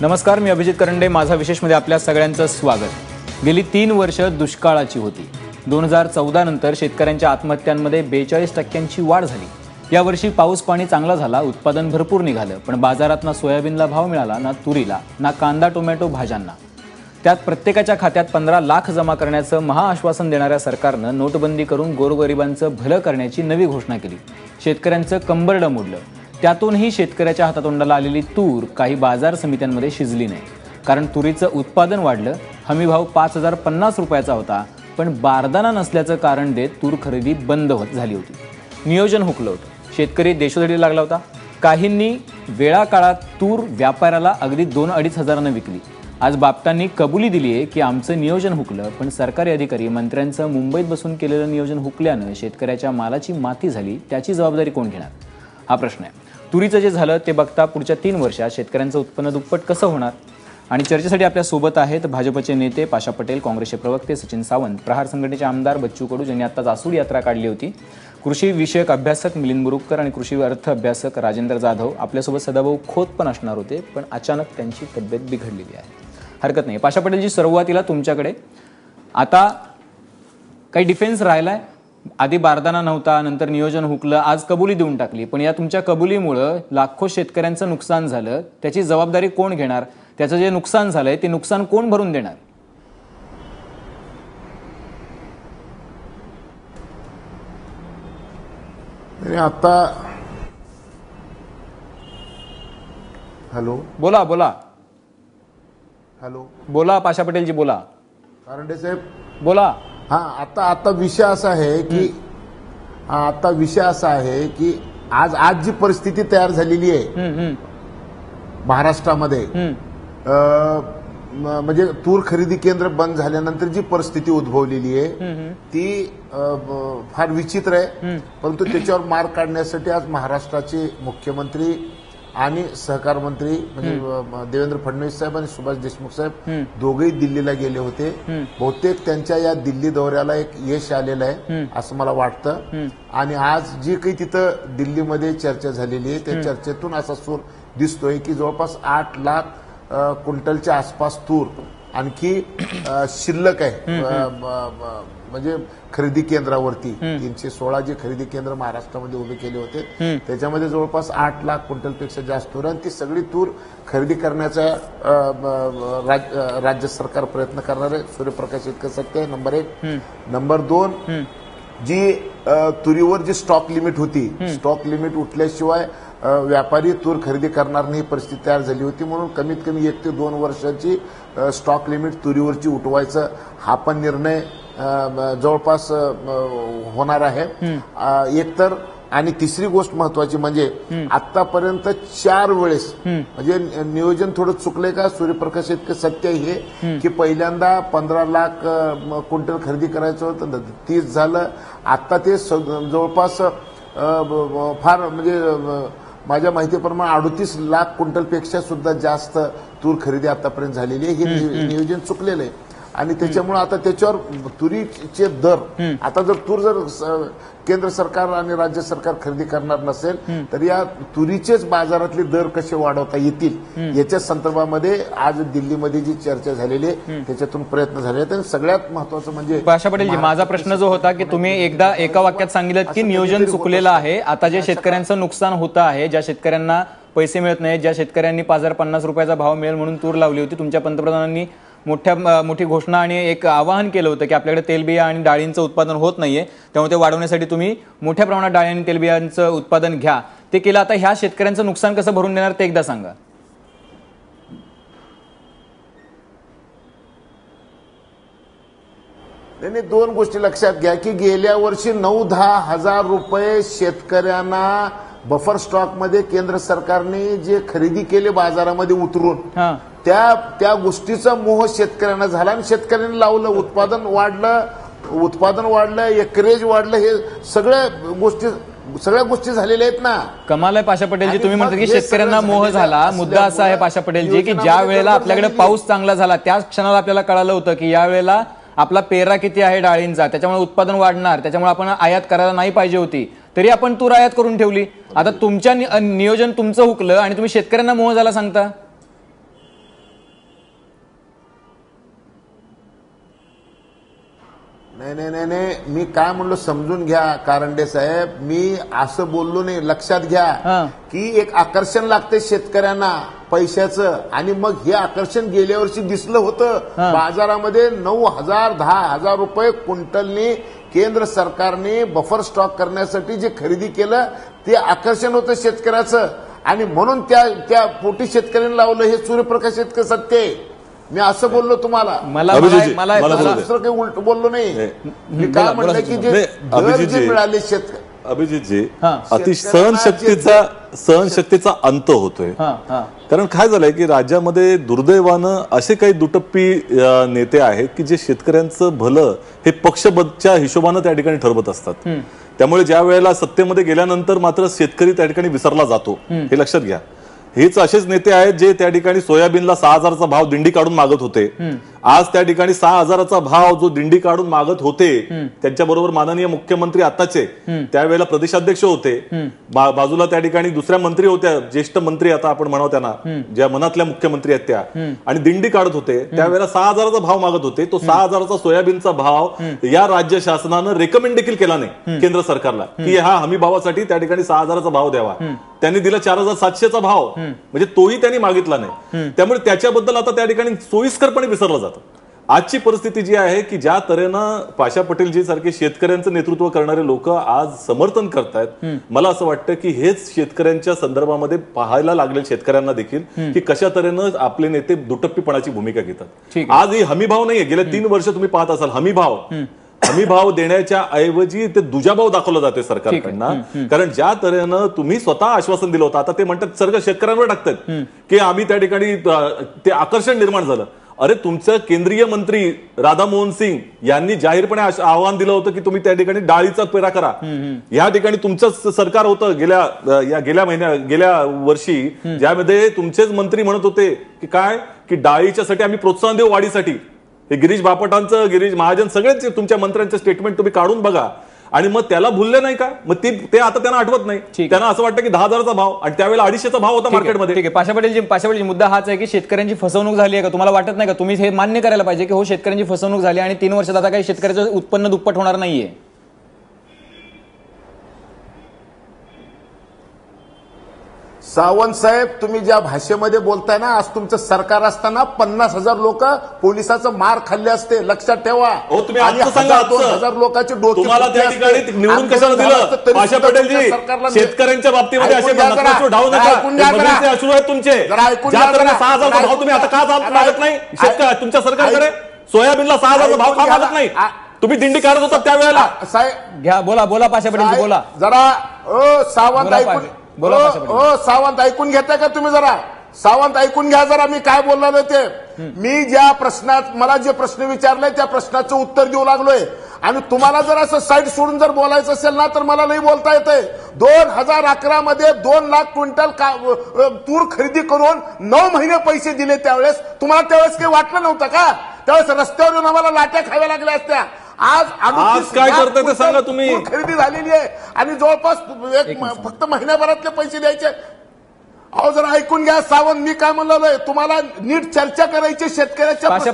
नमस्कार, मी अभिजित करंडे. माझा विशेषमध्ये आपल्या सगळ्यांचं स्वागत. गेली 3 वर्ष दुष्काळाची होती. 2014 नंतर शेतकऱ्यांच्या आत्महत्यांमध्ये 42% वाढ झाली. यावर्षी पाऊस पाणी चांगला झाला, उत्पादन भरपूर निघालं, पण बाजारात ना सोयाबीनला भाव मिळाला, ना तुरीला, ना कांदा टोमॅटो भाज्यांना. त्यात प्रत्येकाच्या खात्यात 15 लाख जमा करण्याचं महाआश्वासन देणाऱ्या सरकारनं नोटबंदी करून गोरगरिबांचं भलं करण्याची नवी घोषणा केली. शेतकऱ्यांचं कंबरडं मोडलं. त्यातूनही शेतकऱ्याच्या हातातोंडाला आलेली तूर काही बाजार समित्यांमध्ये शिजली नाही. कारण तुरीचं उत्पादन वाढलं, हमीभाव 5050 रुपयाचा होता, पण बारदाना नसल्याचं कारण देत तूर खरेदी बंद झाली होती. नियोजन हुकलं होतं. शेतकरी देशोधडी लागला होता. काहींनी वेळा काळात तूर व्यापाऱ्याला अगदी 2-2.5 हजारानं विकली. आज बापटांनी कबुली दिली आहे की आमचं नियोजन हुकलं, पण सरकारी अधिकारी मंत्र्यांचं मुंबईत बसून केलेलं नियोजन हुकल्यानं शेतकऱ्याच्या मालाची माती झाली. त्याची जबाबदारी कोण घेणार, हा प्रश्न आहे. तुरीचं जे झालं ते बघता पुढच्या 3 वर्षात शेतकऱ्यांचं उत्पन्न दुप्पट कसं होणार? आणि चर्चेसाठी आपल्या सोबत आहेत भाजपचे नेते पाशा पटेल, काँग्रेसचे प्रवक्ते सचिन सावंत, प्रहार संघटनेचे आमदार बच्चू कडू ज्यांनी आत्ताच आसूड यात्रा काढली होती, कृषी विषयक अभ्यासक मिलिंद मुरुगकर आणि कृषी अर्थ अभ्यासक राजेंद्र जाधव. आपल्यासोबत सदाभाऊ खोत पण असणार होते, पण अचानक त्यांची तब्येत बिघडलेली आहे. हरकत नाही. पाशा पटेलजी, सुरुवातीला तुमच्याकडे. आता काही डिफेन्स राहिलाय? आधी बारदाना नव्हता, नंतर नियोजन हुकलं, आज कबुली देऊन टाकली, पण या तुमच्या कबुलीमुळं लाखो शेतकऱ्यांचं नुकसान झालं. त्याची जबाबदारी कोण घेणार? त्याचं जे नुकसान झालंय ते नुकसान कोण भरून देणार? आता हॅलो, बोला बोला. हॅलो, बोला पाशा पटेलजी, बोला. कारंडे साहेब, बोला. आता विषय असा आहे की आज जी परिस्थिती तयार झालेली आहे महाराष्ट्रामध्ये, म्हणजे तूर खरेदी केंद्र बंद झाल्यानंतर जी परिस्थिती उद्भवलेली आहे ती फार विचित्र आहे. परंतु त्याच्यावर मार काढण्यासाठी आज महाराष्ट्राचे मुख्यमंत्री आणि सहकार मंत्री म्हणजे देवेंद्र फडणवीस साहेब आणि सुभाष देशमुख साहेब दोघेही दिल्लीला गेले होते. बहुतेक त्यांच्या या दिल्ली दौऱ्याला एक यश आलेलं आहे असं मला वाटतं. आणि आज जी काही तिथं दिल्लीमध्ये चर्चा झालेली आहे त्या चर्चेतून असा सूर दिसतोय की जवळपास 8 लाख क्विंटलच्या आसपास तूर आणखी शिल्लक आहे. म्हणजे खरेदी केंद्रावरती 316 जे खरेदी केंद्र महाराष्ट्रामध्ये उभे केले होते त्याच्यामध्ये जवळपास 8 लाख क्विंटलपेक्षा जास्त तूर, आणि ती सगळी तूर खरेदी करण्याचा राज्य सरकार प्रयत्न करणार आहे. सूर्यप्रकाश इतकं सत्य आहे, नंबर 1. नंबर 2, जी तुरीवर जी स्टॉक लिमिट होती, स्टॉक लिमिट उठल्याशिवाय व्यापारी तूर खरेदी करणार नाही परिस्थिती तयार झाली होती. म्हणून कमीत कमी 1 ते 2 वर्षाची स्टॉक लिमिट तुरीवरची उठवायचं हा पण निर्णय जवळपास होणार आहे. एकतर, आणि तिसरी गोष्ट महत्वाची म्हणजे आतापर्यंत 4 वेळेस म्हणजे नियोजन थोडं चुकलंय का सूर्यप्रकाश इतकं सत्य आहे की पहिल्यांदा 15 लाख क्विंटल खरेदी करायचं होतं, 30 झालं. आता ते जवळपास फार म्हणजे माझ्या माहितीप्रमाणे 38 लाख क्विंटलपेक्षा सुद्धा जास्त तूर खरेदी आतापर्यंत झालेली आहे. हे नियोजन चुकलेलं आहे. आणि त्याच्यामुळे आता त्याच्यावर तुरीचे दर, आता जर तूर केंद्र सरकार आणि राज्य सरकार खरेदी करणार नसेल तर या तुरीचेच बाजारातले दर कसे वाढवता येतील याच्या संदर्भामध्ये आज दिल्लीमध्ये जी चर्चा झालेली आहे त्याच्यातून प्रयत्न झाले आहेत. आणि सगळ्यात महत्वाचं म्हणजे पाशा पटेलजी, माझा प्रश्न जो होता की तुम्ही एकदा एका वाक्यात सांगितलं की नियोजन चुकलेलं आहे. आता जे शेतकऱ्यांचं नुकसान होतं आहे, ज्या शेतकऱ्यांना पैसे मिळत नाहीत, ज्या शेतकऱ्यांनी 5050 रुपयाचा भाव मिळेल म्हणून तूर लावली होती, तुमच्या पंतप्रधानांनी मोठी घोषणा आणि एक आवाहन केलं होतं की आपल्याकडे तेलबिया आणि डाळींचं उत्पादन होत नाहीये, त्यामुळे ते वाढवण्यासाठी तुम्ही मोठ्या प्रमाणात डाळी आणि तेलबियांचं उत्पादन घ्या. ते केलं. आता ह्या शेतकऱ्यांचं नुकसान कसं भरून देणार ते एकदा सांगा. नाही, 2 गोष्टी लक्षात घ्या की गेल्या वर्षी 9-10 हजार रुपये शेतकऱ्यांना बफर स्टॉक मध्ये केंद्र सरकारने जे खरेदी केले बाजारामध्ये उतरून, त्या गोष्टीचा मोह शेतकऱ्यांना झाला आणि शेतकऱ्यांनी लावलं. उत्पादन वाढलं, एकरेज वाढलं, हे सगळ्या गोष्टी झालेल्या आहेत ना. कमाल आहे पाशा पटेलजी, तुम्ही म्हणता की शेतकऱ्यांना मोह झाला. मुद्दा असा आहे पाशा पटेलजी की ज्या वेळेला आपल्याकडे पाऊस चांगला झाला त्याच क्षणाला आपल्याला कळालं होतं की या वेळेला आपला पेरा किती आहे डाळींचा, त्याच्यामुळे उत्पादन वाढणार, त्याच्यामुळे आपण आयात करायला नाही पाहिजे होती, तरी आपण तूर आयात करून ठेवली. आता तुमच्या नियोजन तुमचं हुकलं आणि तुम्ही शेतकऱ्यांना मोह झाला सांगता. नाही, मी काय म्हणलो समजून घ्या कारंडे साहेब, मी असं बोललो नाही, लक्षात घ्या की एक आकर्षण लागते शेतकऱ्यांना पैशाचं, आणि मग हे आकर्षण गेल्या वर्षी दिसलं होतं बाजारामध्ये 9,000 10,000 रुपये क्विंटलनी केंद्र सरकारने बफर स्टॉक करण्यासाठी जे खरेदी केलं ते आकर्षण होतं शेतकऱ्याचं, आणि म्हणून त्या पोटी शेतकऱ्यांनी लावलं हे सूर्यप्रकाश शेतकरी सत्य आहे. मी असं बोललो तुम्हाला, मला दुसरं काही उलट बोललो नाही. मी काय म्हणलं की जे मिळाले शेतकरी अभिजितजी अति सहनशक्तीचा अंत होतोय. कारण काय झालंय की राज्यामध्ये दुर्दैवानं असे काही दुटप्पी नेते आहेत की जे शेतकऱ्यांचं भलं हे पक्षबदच्या हिशोबानं त्या ठिकाणी ठरवत असतात. त्यामुळे ज्या वेळेला सत्तेमध्ये गेल्यानंतर मात्र शेतकरी त्या ठिकाणी विसरला जातो, हे लक्षात घ्या. हेच असेच नेते आहेत जे त्या ठिकाणी सोयाबीनला 6,000चा भाव दिंडी काढून मागत होते. आज त्या ठिकाणी 6,000चा भाव जो दिंडी काढून मागत होते, त्यांच्याबरोबर माननीय मुख्यमंत्री आताचे त्यावेळेला प्रदेशाध्यक्ष होते, बाजूला त्या ठिकाणी दुसऱ्या मंत्री होत्या, ज्येष्ठ मंत्री आता आपण म्हणावं त्यांना, ज्या मनातल्या मुख्यमंत्री आहेत त्या, आणि दिंडी काढत होते. त्यावेळेला 6,000चा भाव मागत होते. तो 6,000चा सोयाबीनचा भाव या राज्य शासनानं रेकमेंड देखील केला नाही केंद्र सरकारला की हा हमी भावासाठी त्या ठिकाणी 6,000चा भाव द्यावा. त्यांनी दिला 4,700चा भाव, म्हणजे तोही त्यांनी मागितला नाही. त्यामुळे त्याच्याबद्दल आता त्या ठिकाणी सोयीस्करपणे विसरलं जातं. आजची परिस्थिती जी आहे की ज्या तऱ्हेनं पाशा पटेलजी सारखे शेतकऱ्यांचं नेतृत्व करणारे लोक आज समर्थन करतायत, मला असं वाटतं की हेच शेतकऱ्यांच्या संदर्भामध्ये पाहायला लागले शेतकऱ्यांना देखील की कशा तऱ्हेनं आपले नेते दुटप्पीपणाची भूमिका घेतात. आज ही हमी भाव नाहीये. गेल्या 3 वर्ष तुम्ही पाहत असाल हमी भाव देण्याच्या ऐवजी ते दुजाभाव दाखवला जातोय सरकारकडनं. कारण ज्या तऱ्हेनं तुम्ही स्वतः आश्वासन दिलं होतं, आता ते म्हणतात सगळं शेतकऱ्यांवर टाकतात की आम्ही त्या ठिकाणी ते आकर्षण निर्माण झालं. अरे तुमचं केंद्रीय मंत्री राधामोहन सिंग यांनी जाहीरपणे आवाहन दिलं होतं की तुम्ही त्या ठिकाणी डाळीचा पेरा करा. या ठिकाणी तुमचं सरकार होतं गेल्या वर्षी, ज्यामध्ये तुमचेच मंत्री म्हणत होते की काय की डाळीच्यासाठी आम्ही प्रोत्साहन देऊ वाढीसाठी. हे गिरीश बापटांचं, गिरीश महाजन सगळेच तुमच्या मंत्र्यांचे स्टेटमेंट तुम्ही काढून बघा, आणि मग त्याला भुलले नाही का? मग ते आता त्यांना आठवत नाही. त्यांना असं वाटतं की 10,000चा भाव, आणि त्यावेळेला 250चा भाव होता मार्केटमध्ये. ठीक आहे. पाशा पटेलजी मुद्दा हाच आहे की शेतकऱ्यांची फसवणूक झाली आहे का? तुम्हाला वाटत नाही का? तुम्ही हे मान्य करायला पाहिजे की हो शेतकऱ्यांची फसवणूक झाली आणि 3 वर्षात आता काही शेतकऱ्याचं उत्पन्न दुप्पट होणार नाहीये. सावंत साहेब, तुम्ही ज्या भाषेमध्ये बोलताय ना, आज तुमचं सरकार असताना 50,000 लोक पोलिसाचं मार खाल्ले असते, लक्षात ठेवा. तुम्ही 1,000-2,000 लोकांचे डोके तुम्हाला त्या ठिकाणी निवडून कशाला दिलं? पाशा पटेलजी, शेतकऱ्यांच्या बाबतीमध्ये असे ढावू नका. अश्रू आहेत तुमचे. 6,000चा भाव तुम्ही आता का मागत नाही तुमच्या सरकारकडे? सोयाबीनला 6,000चा भाव का मागत नाही? तुम्ही दिंडी काढत होता त्यावेळेला. साहेब घ्या, बोला पाशा पटेलजी, बोला जरा. सावंत ऐकून सावंत ऐकून घेताय का तुम्ही? जरा सावंत ऐकून घ्या जरा, मी काय बोललो ते. मी ज्या प्रश्नात मला जे प्रश्न विचारले त्या प्रश्नाचं उत्तर देऊ लागलोय, आणि तुम्हाला जर असं साईड सोडून जर बोलायचं असेल ना तर मला नाही बोलता येतंय. 2011 मध्ये 2 लाख क्विंटल तूर खरेदी करून 9 महिने पैसे दिले. त्यावेळेस तुम्हाला त्यावेळेस काही वाटलं नव्हतं का? त्यावेळेस रस्त्यावर येऊन आम्हाला लाट्या खाव्या लागल्या असत्या. आज काय करताय ते सांगा तुम्ही. खरेदी झालेली आहे आणि जवळपास फक्त महिन्याभरातले पैसे द्यायचे. अहो जरा ऐकून घ्या सावंत, मी काय म्हणलोय तुम्हाला, नीट चर्चा करायची शेतकऱ्याच्या पाशा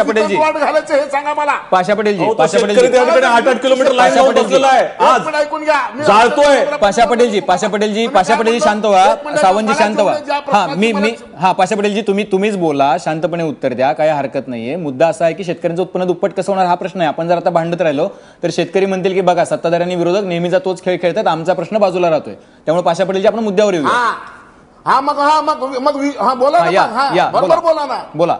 पटेलजी वाट घालायचं हे सांगा मला. पाशा पटेलजी 8-8 किलोमीटर लाईन लावून बसलेला आहे, ऐकून घ्या, जाळतोय. पाशा पटेलजी शांत व्हा. सावंतजी शांत व्हा. पाशा पटेलजी तुम्हीच बोला, शांतपणे उत्तर द्या, काही हरकत नाहीये. मुद्दा असा आहे की शेतकऱ्यांचं उत्पन्न दुप्पट कसं होणार हा प्रश्न आहे. आपण जर आता भांडत राहिलो तर शेतकरी म्हणतील की बघा सत्ताधाऱ्यांनी विरोधक नेहमीचा तोच खेळ खेळतात, आमचा प्रश्न बाजूला राहतोय. त्यामुळे पाशा पटेलजी आपण मुद्द्यावर येऊया. बोला ना. बोला.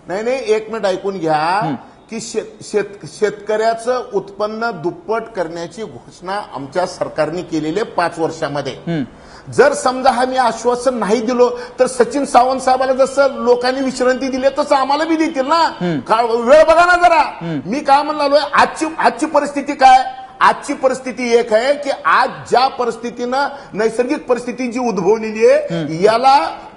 नाही, 1 मिनिट ऐकून घ्या की शेतकऱ्याचं उत्पन्न दुप्पट करण्याची घोषणा आमच्या सरकारने केलेली 5 वर्षामध्ये. जर समजा आम्ही आश्वासन नाही दिलो तर सचिन सावंत साहेबाला जसं लोकांनी विश्रांती दिली तसं आम्हाला बी देतील ना. वेळ बघा ना जरा. मी काय म्हणलोय, आजची परिस्थिती काय? आजची परिस्थिती एक आहे की आज ज्या परिस्थितीनं नैसर्गिक परिस्थिती जी उद्भवलेली आहे याला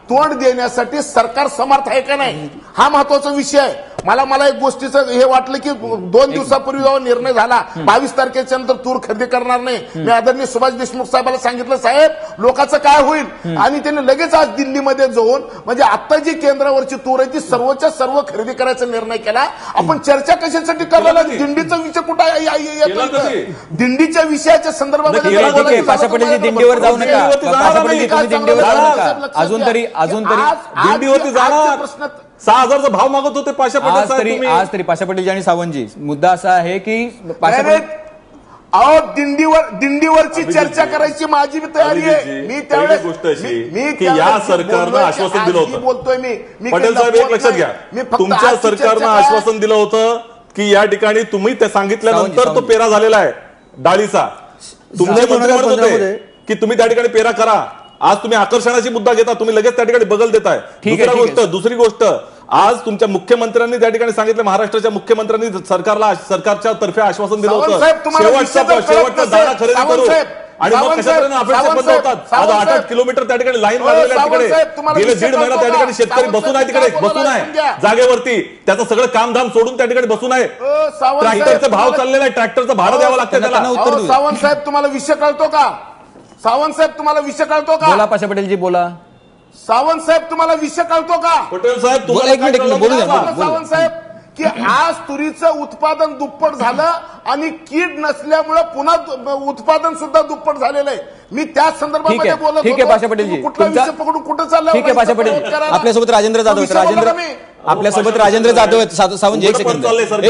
तोंड देण्यासाठी सरकार समर्थ आहे का नाही, हा महत्वाचा विषय आहे. मला एक गोष्टीचं हे वाटलं की 2 दिवसापूर्वी जेव्हा निर्णय झाला 22 तारखेच्या नंतर तूर खरेदी करणार नाही, मी आदरणीय सुभाष देशमुख साहेबांना सांगितलं, साहेब लोकांचं काय होईल, आणि त्यांनी लगेच आज दिल्लीमध्ये जाऊन म्हणजे आता जी केंद्रावरची तूर आहे ती सर्वच्या सर्व खरेदी करायचा निर्णय केला. आपण चर्चा कशासाठी करायला, दिंडीचा विषय कुठे, दिंडीच्या विषयाच्या संदर्भामध्ये पाशा पटेलजी दिंडीवर जाऊ नका, पाशा पटेलजी तुम्ही दिंडीवर जाऊ नका, अजून तरी दिंडीवरती जाणार. प्रश्न 6,000चा भाव मागत होते पाशा पटेल आज तरी पाशा पटेलजी आणि सावंतजी, मुद्दा असा आहे की दिंडीवरची चर्चा करायची माझी तयारी आहे. मी त्यावेळेस गोष्ट अशी की या सरकारनं आश्वासन दिलं होतं, बोलतोय मी पटेल साहेब एक लक्षात घ्या, तुमच्या सरकारनं आश्वासन दिलं होतं की या ठिकाणी तुम्ही ते सांगितल्यानंतर तो पेरा झालेला आहे डाळीचा. तुमचे मंत्री म्हणत होते की तुम्ही त्या ठिकाणी पेरा करा. आज तुम्ही आकर्षणाची मुद्दा घेता, तुम्ही लगेच त्या ठिकाणी बगल देताय. दुसरी गोष्ट आज तुमच्या मुख्यमंत्र्यांनी त्या ठिकाणी सांगितलं, महाराष्ट्राच्या मुख्यमंत्र्यांनी सरकारच्या तर्फे आश्वासन दिलं होतं शेवटचा दाणा खरेदी करू, आणि मग कशाप्रकारे अपेक्षा बंद होतात. आज 8 किलोमीटर त्या ठिकाणी लाईन लागलेल्या तिकडे गेले 1.5 महिना त्या ठिकाणी शेतकरी बसून आहे, तिकडे बसून आहे जागेवरती, त्याचं सगळं कामधाम सोडून त्या ठिकाणी बसून आहे. ट्रॅक्टरचा भाव चाललेला आहे, ट्रॅक्टरचं भाडं द्यावं लागतं त्याला. सावंत साहेब तुम्हाला विषय कळतो का, सावंत साहेब तुम्हाला विषय कळतो का, बोला पाशा पटेलजी बोला. सावंत साहेब तुम्हाला विषय कळतो का, पटेल साहेब तुम्हाला एक मिनिट बोलू द्या. सावंत साहेब की आज तुरीचं उत्पादन दुप्पट झालं आणि कीड नसल्यामुळे पुन्हा उत्पादन सुद्धा दुप्पट झालेलं आहे. मी त्या संदर्भामध्ये बोलत होतो. ठीक आहे पाशा पटेलजी, कुठला विषय पकडून कुठं चाललं. ठीक आहे पाशा पटेलजी, आपल्यासोबत राजेंद्र जाधव आपल्यासोबत राजेंद्र जाधव आहेत. सावंतजी एक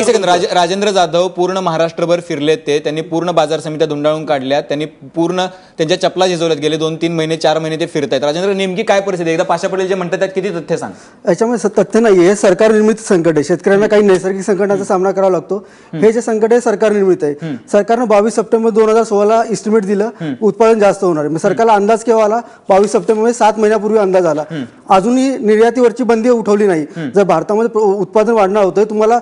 सेकंद राजेंद्र जाधव पूर्ण महाराष्ट्रभर फिरलेत, त्यांनी पूर्ण बाजार समित्या धुंडाळून काढल्यात, त्यांनी पूर्ण त्यांच्या चपला झिजवल्यात, गेले 2-3 महिने 4 महिने ते फिरतायत. राजेंद्र नेमकी काय परिस्थिती, एकदा पाशा पटेल जे म्हणतात त्यात किती तथ्य सांग. याच्यामध्ये तथ्य नाहीये, हे सरकार निर्मित संकट आहे. शेतकऱ्यांना काही नैसर्गिक संकटाचा सामना करावा लागतो. हे जे संकट आहे सरकार निर्मित आहे. सरकारनं 22 सप्टेंबर 2016 इस्टिमेट दिलं उत्पादन जास्त होणार आहे. सरकारला अंदाज केव्हा आला, 22 सप्टेंबर 7 महिन्यापूर्वी अंदाज आला. अजूनही निर्यातीवरची बंदी उठवली नाही. जर भारतामध्ये उत्पादन वाढणार होतं, तुम्हाला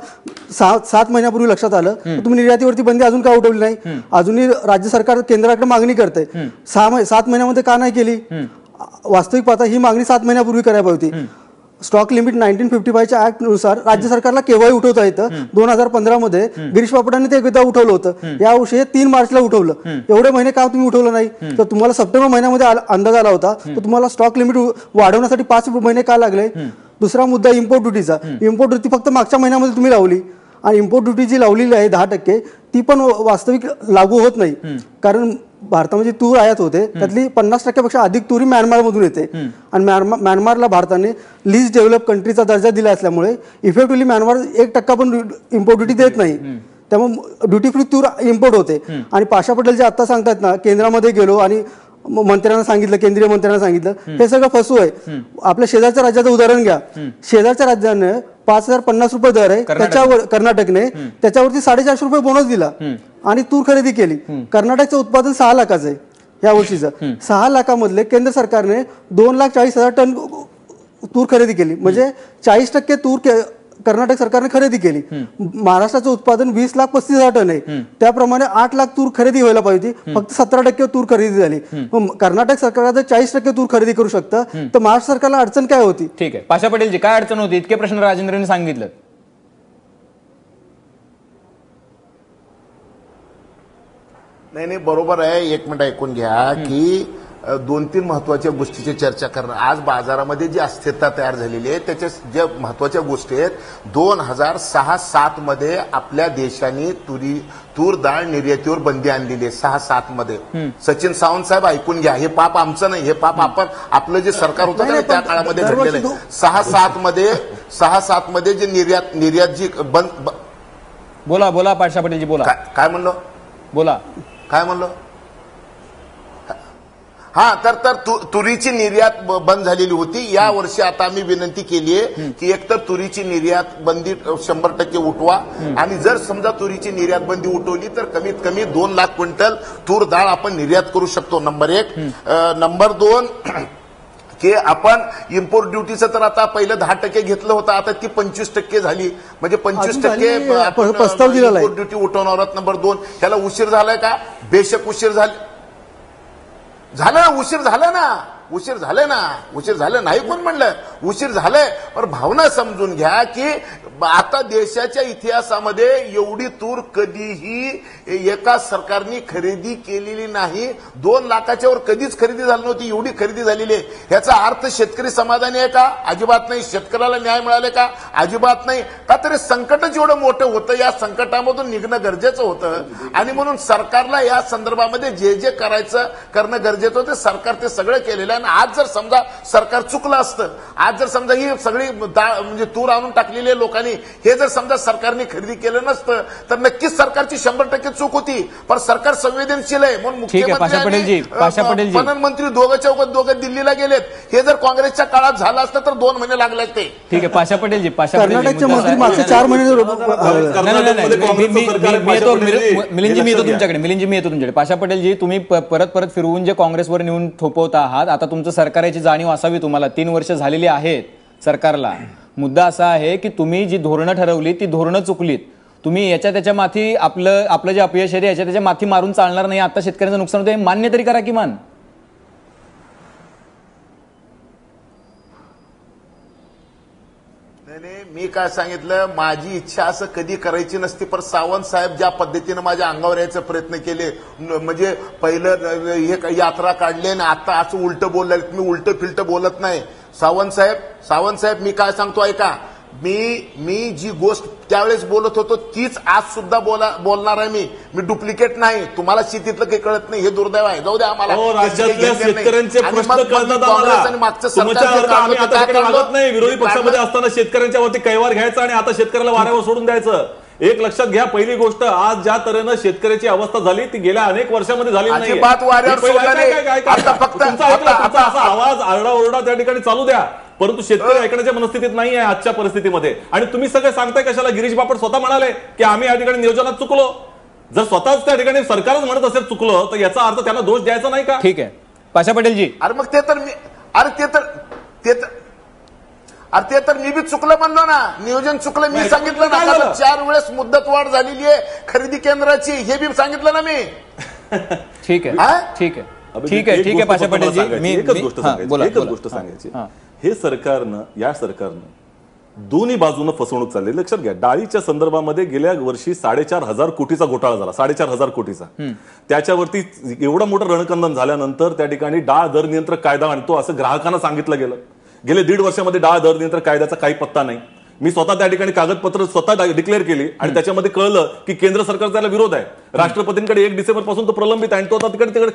7 महिन्यापूर्वी लक्षात आलं, तुम्ही निर्यातीवरती बंदी अजून का उठवली नाही. अजूनही राज्य सरकार केंद्राकडे मागणी करते, 7 महिन्यामध्ये का नाही केली. वास्तविक पाहता ही मागणी 7 महिन्यापूर्वी करायला पाहिजे होती. स्टॉक लिमिट 1955च्या ऍक्ट नुसार राज्य सरकारला केव्हाही उठवता येतं. 2015 मध्ये गिरीश बापटांनी ते एकदा उठवलं होतं. या वर्षी 3 मार्चला उठवलं. एवढे महिने का तुम्ही उठवलं नाही. तर तुम्हाला सप्टेंबर महिन्यामध्ये अंदाज आला होता, तर तुम्हाला स्टॉक लिमिट वाढवण्यासाठी 5 महिने का लागले. दुसरा मुद्दा इम्पोर्ट ड्युटीचा. इम्पोर्ट ड्युटी फक्त मागच्या महिन्यामध्ये तुम्ही लावली, आणि इम्पोर्ट ड्युटी जी लावलेली आहे 10%, ती पण वास्तविक लागू होत नाही. कारण भारतामध्ये तूर आयात होते त्यातली 50%पेक्षा अधिक तुरी म्यानमारमधून येते, आणि म्यानमारला भारताने लीस्ट डेव्हलप कंट्रीचा दर्जा दिला असल्यामुळे इफेक्टिव्हली म्यानमार 1% पण इम्पोर्ट ड्युटी देत नाही. त्यामुळे ड्युटी फ्री तूर इम्पोर्ट होते. आणि पाशा पटेल जे आता सांगतात ना, केंद्रामध्ये गेलो आणि मंत्र्यांना सांगितलं, केंद्रीय मंत्र्यांना सांगितलं, हे सगळं फसू आहे. आपल्या शेजारच्या राज्याचं उदाहरण घ्या. शेजारच्या राज्याने 5,050 रुपये दर आहे त्याच्यावर, कर्नाटकने त्याच्यावरती 450 रुपये बोनस दिला आणि तूर खरेदी केली. कर्नाटकचं उत्पादन 6 लाखाचं आहे या वर्षीचं. 6 लाखामधले केंद्र सरकारने 2,40,000 टन तूर खरेदी केली, म्हणजे 40% तूर कर्नाटक सरकारने खरेदी केली. महाराष्ट्राचं उत्पादन 20,35,000 टन आहे, त्याप्रमाणे 8 लाख तूर खरेदी व्हायला पाहिजे, फक्त 17% तूर खरेदी झाली. कर्नाटक सरकार जर 40% तूर खरेदी करू शकतं, तर महाराष्ट्र सरकारला अडचण काय होती. ठीक आहे पाशा पटेलजी, काय अडचण होती, इतके प्रश्न राजेंद्रने सांगितलं. नाही बरोबर आहे. 1 मिनिट ऐकून घ्या की 2-3 महत्वाच्या गोष्टीची चर्चा करणार. आज बाजारामध्ये जी अस्थिरता तयार झालेली आहे त्याच्या ज्या महत्वाच्या गोष्टी आहेत, 2006-07 मध्ये आपल्या देशाने तूर डाळ निर्यातीवर बंदी आणलेली आहे. 6-7 मध्ये. सचिन सावंत साहेब ऐकून घ्या, हे पाप आमचं नाही, हे पाप आपलं जे सरकार होतं ना त्या काळामध्ये घडलेलं आहे. 6-7 मध्ये जे निर्यात जी बंद. बोला पाशा पटेलजी बोला. काय म्हणलो, बोला काय म्हणलो. हा तर तुरीची निर्यात बंद झालेली होती. या वर्षी आता आम्ही विनंती केली आहे की एकतर तुरीची निर्यात बंदी 100% उठवा, आणि जर समजा तुरीची निर्यात बंदी उठवली तर कमीत कमी 2 लाख क्विंटल तूर डाळ आपण निर्यात करू शकतो. नंबर 1. नंबर 2 की आपण इम्पोर्ट ड्युटीचं तर आता पहिलं 10% घेतलं होतं, आता ती 25% झाली, म्हणजे 25% प्रस्ताव दिलेला आहे. इम्पोर्ट ड्युटी उठवणार आहोत. नंबर 2, त्याला उशीर झालाय का. बेशक उशीर उशीर झालं ना, नाही कोण म्हणलं उशीर झालाय, पण भावना समजून घ्या की आता देशाच्या इतिहासामध्ये एवढी तूर कधीही एका सरकारने खरेदी केलेली नाही. 2 लाखाच्या वर कधीच खरेदी झाली नव्हती, एवढी खरेदी झालेली आहे. याचा अर्थ शेतकरी समाधानी आहे का? अजिबात नाही. शेतकऱ्याला न्याय मिळाले का? अजिबात नाही. का तरी संकटच एवढं मोठं होतं, या संकटामधून निघणं गरजेचं होतं आणि म्हणून सरकारला या संदर्भामध्ये जे जे करणं गरजेचं होतं सरकार ते सगळं केलेलं आहे. आणि आज जर समजा सरकार चुकलं असतं, आज जर समजा ही सगळी म्हणजे तूर आणून टाकलेली लोकांनी हे जर समजा सरकारने खरेदी केलं नसतं तर नक्कीच सरकारची 100% चूक होती. पण सरकार संवेदनशील आहे म्हणून मुख्यमंत्री पणन मंत्री दोघं दिल्लीला गेलेत. हे जर काँग्रेसच्या काळात झालं असतं तर 2 महिने लागले असते. ठीक आहे पाशा पटेलजी, कर्नाटकचे मंत्री मागचे 4 महिने मिलिंदजी मी येतो तुमच्याकडे. पाशा पटेलजी, तुम्ही परत फिरवून जे काँग्रेसवर नेऊन थोपवत आहात, आता तुमचं सरकार याची जाणीव असावी तुम्हाला. 3 वर्ष झालेली आहेत सरकारला. मुद्दा असा आहे की तुम्ही जी धोरणं ठरवली ती धोरणं चुकलीत. तुम्ही याच्या त्याच्या माथी आपलं जे अपयश आहे याच्या त्याच्या माथी मारून चालणार नाही. आता शेतकऱ्यांचं नुकसान होतं हे मान्य तरी करा किमान. मी काय सांगितलं, माझी इच्छा असं कधी करायची नसती, पण सावंत साहेब ज्या पद्धतीनं माझ्या अंगावर यायचा प्रयत्न केले, म्हणजे पहिलं हे यात्रा काढली आणि आता असं उलटं बोललं. मी उलटं फिलटं बोलत नाही. सावंत साहेब मी काय सांगतो ऐका, मी जी गोष्ट त्यावेळेस बोलत होतो तीच आज सुद्धा बोलणार आहे. मी डुप्लिकेट नाही. तुम्हाला शेतीतलं काही कळत नाही हे दुर्दैव आहे. जाऊ द्या आम्हाला. राज्यातल्या शेतकऱ्यांचे प्रश्न कळतात आम्हाला नाही. विरोधी पक्षामध्ये असताना शेतकऱ्यांच्या वरती कैवार घ्यायचा आणि आता शेतकऱ्याला वाऱ्यावर सोडून द्यायचं. एक लक्षात घ्या, पहिली गोष्ट, आज ज्या तऱ्हेनं शेतकऱ्याची अवस्था झाली ती गेल्या अनेक वर्षामध्ये झाली नाही. असा आवाज आरडाओरडा त्या ठिकाणी चालू द्या, परंतु शेतकरी ऐकण्याच्या मनस्थितीत नाही आहे आजच्या परिस्थितीमध्ये. आणि तुम्ही सगळे सांगताय कशाला? गिरीश बापट स्वतः म्हणाले की आम्ही या ठिकाणी नियोजनात चुकलो. जर स्वतःच त्या ठिकाणी सरकारच म्हणत असेल चुकलं तर याचा अर्थ त्यांना दोष द्यायचा नाही का? ठीक आहे पाशा पटेलजी. अरे मग ते तर मी बी चुकलं म्हणलो ना. नियोजन चुकलं मी सांगितलं ना. 4 वेळेस मुदतवाढ झालेली आहे खरेदी केंद्राची, हे बी सांगितलं ना मी. ठीक आहे पाशा पटेलजी, मी एकच गोष्ट सांगायची. हे या सरकारनं दोन्ही बाजूनं फसवणूक चालली. लक्षात घ्या, डाळीच्या संदर्भामध्ये गेल्या वर्षी 4,500 कोटीचा घोटाळा झाला. 4,500 कोटीचा. त्याच्यावरती एवढं मोठं रणकंदन झाल्यानंतर त्या ठिकाणी डाळ दर नियंत्रक कायदा आणतो असं ग्राहकांना सांगितलं गेलं. गेले 1.5 वर्षामध्ये डाळ दर नियंत्रण कायद्याचा काही पत्ता नाही. मी स्वतः त्या ठिकाणी कागदपत्र स्वतः डिक्लेअर केली आणि त्याच्यामध्ये कळलं की केंद्र सरकार त्याला विरोध आहे. राष्ट्रपतींकडे 1 डिसेंबर पासून तो प्रलंबित आहे आणि तो आता तिकडे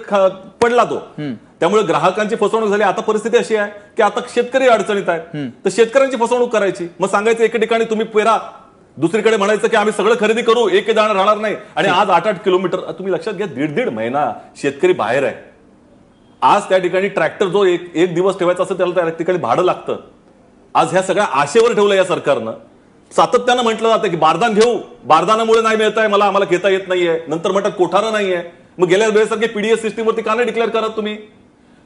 पडला तो. त्यामुळे ग्राहकांची फसवणूक झाली. आता परिस्थिती अशी आहे की आता शेतकरी अडचणीत आहेत, तर शेतकऱ्यांची फसवणूक करायची. मग सांगायचं एके ठिकाणी तुम्ही पेरा, दुसरीकडे म्हणायचं की आम्ही सगळं खरेदी करू, एक दाणा राहणार नाही. आणि आज 8-8 किलोमीटर, तुम्ही लक्षात घ्या, 1.5 महिना शेतकरी बाहेर आहे. आज त्या ठिकाणी ट्रॅक्टर जो एक दिवस ठेवायचा असेल त्याला त्या ठिकाणी भाडं लागतं. आज ह्या सगळ्या आशेवर ठेवलं या सरकारनं. सातत्यानं म्हटलं जातं की बारदान घेऊ, बारदानामुळे नाही मिळत आहे, आम्हाला घेता येत नाहीये. नंतर म्हणतात कोठारं नाहीये. मग गेल्या वेळेसारखे पीडीएस सिस्टीमवरती का नाही डिक्लेअर करत तुम्ही?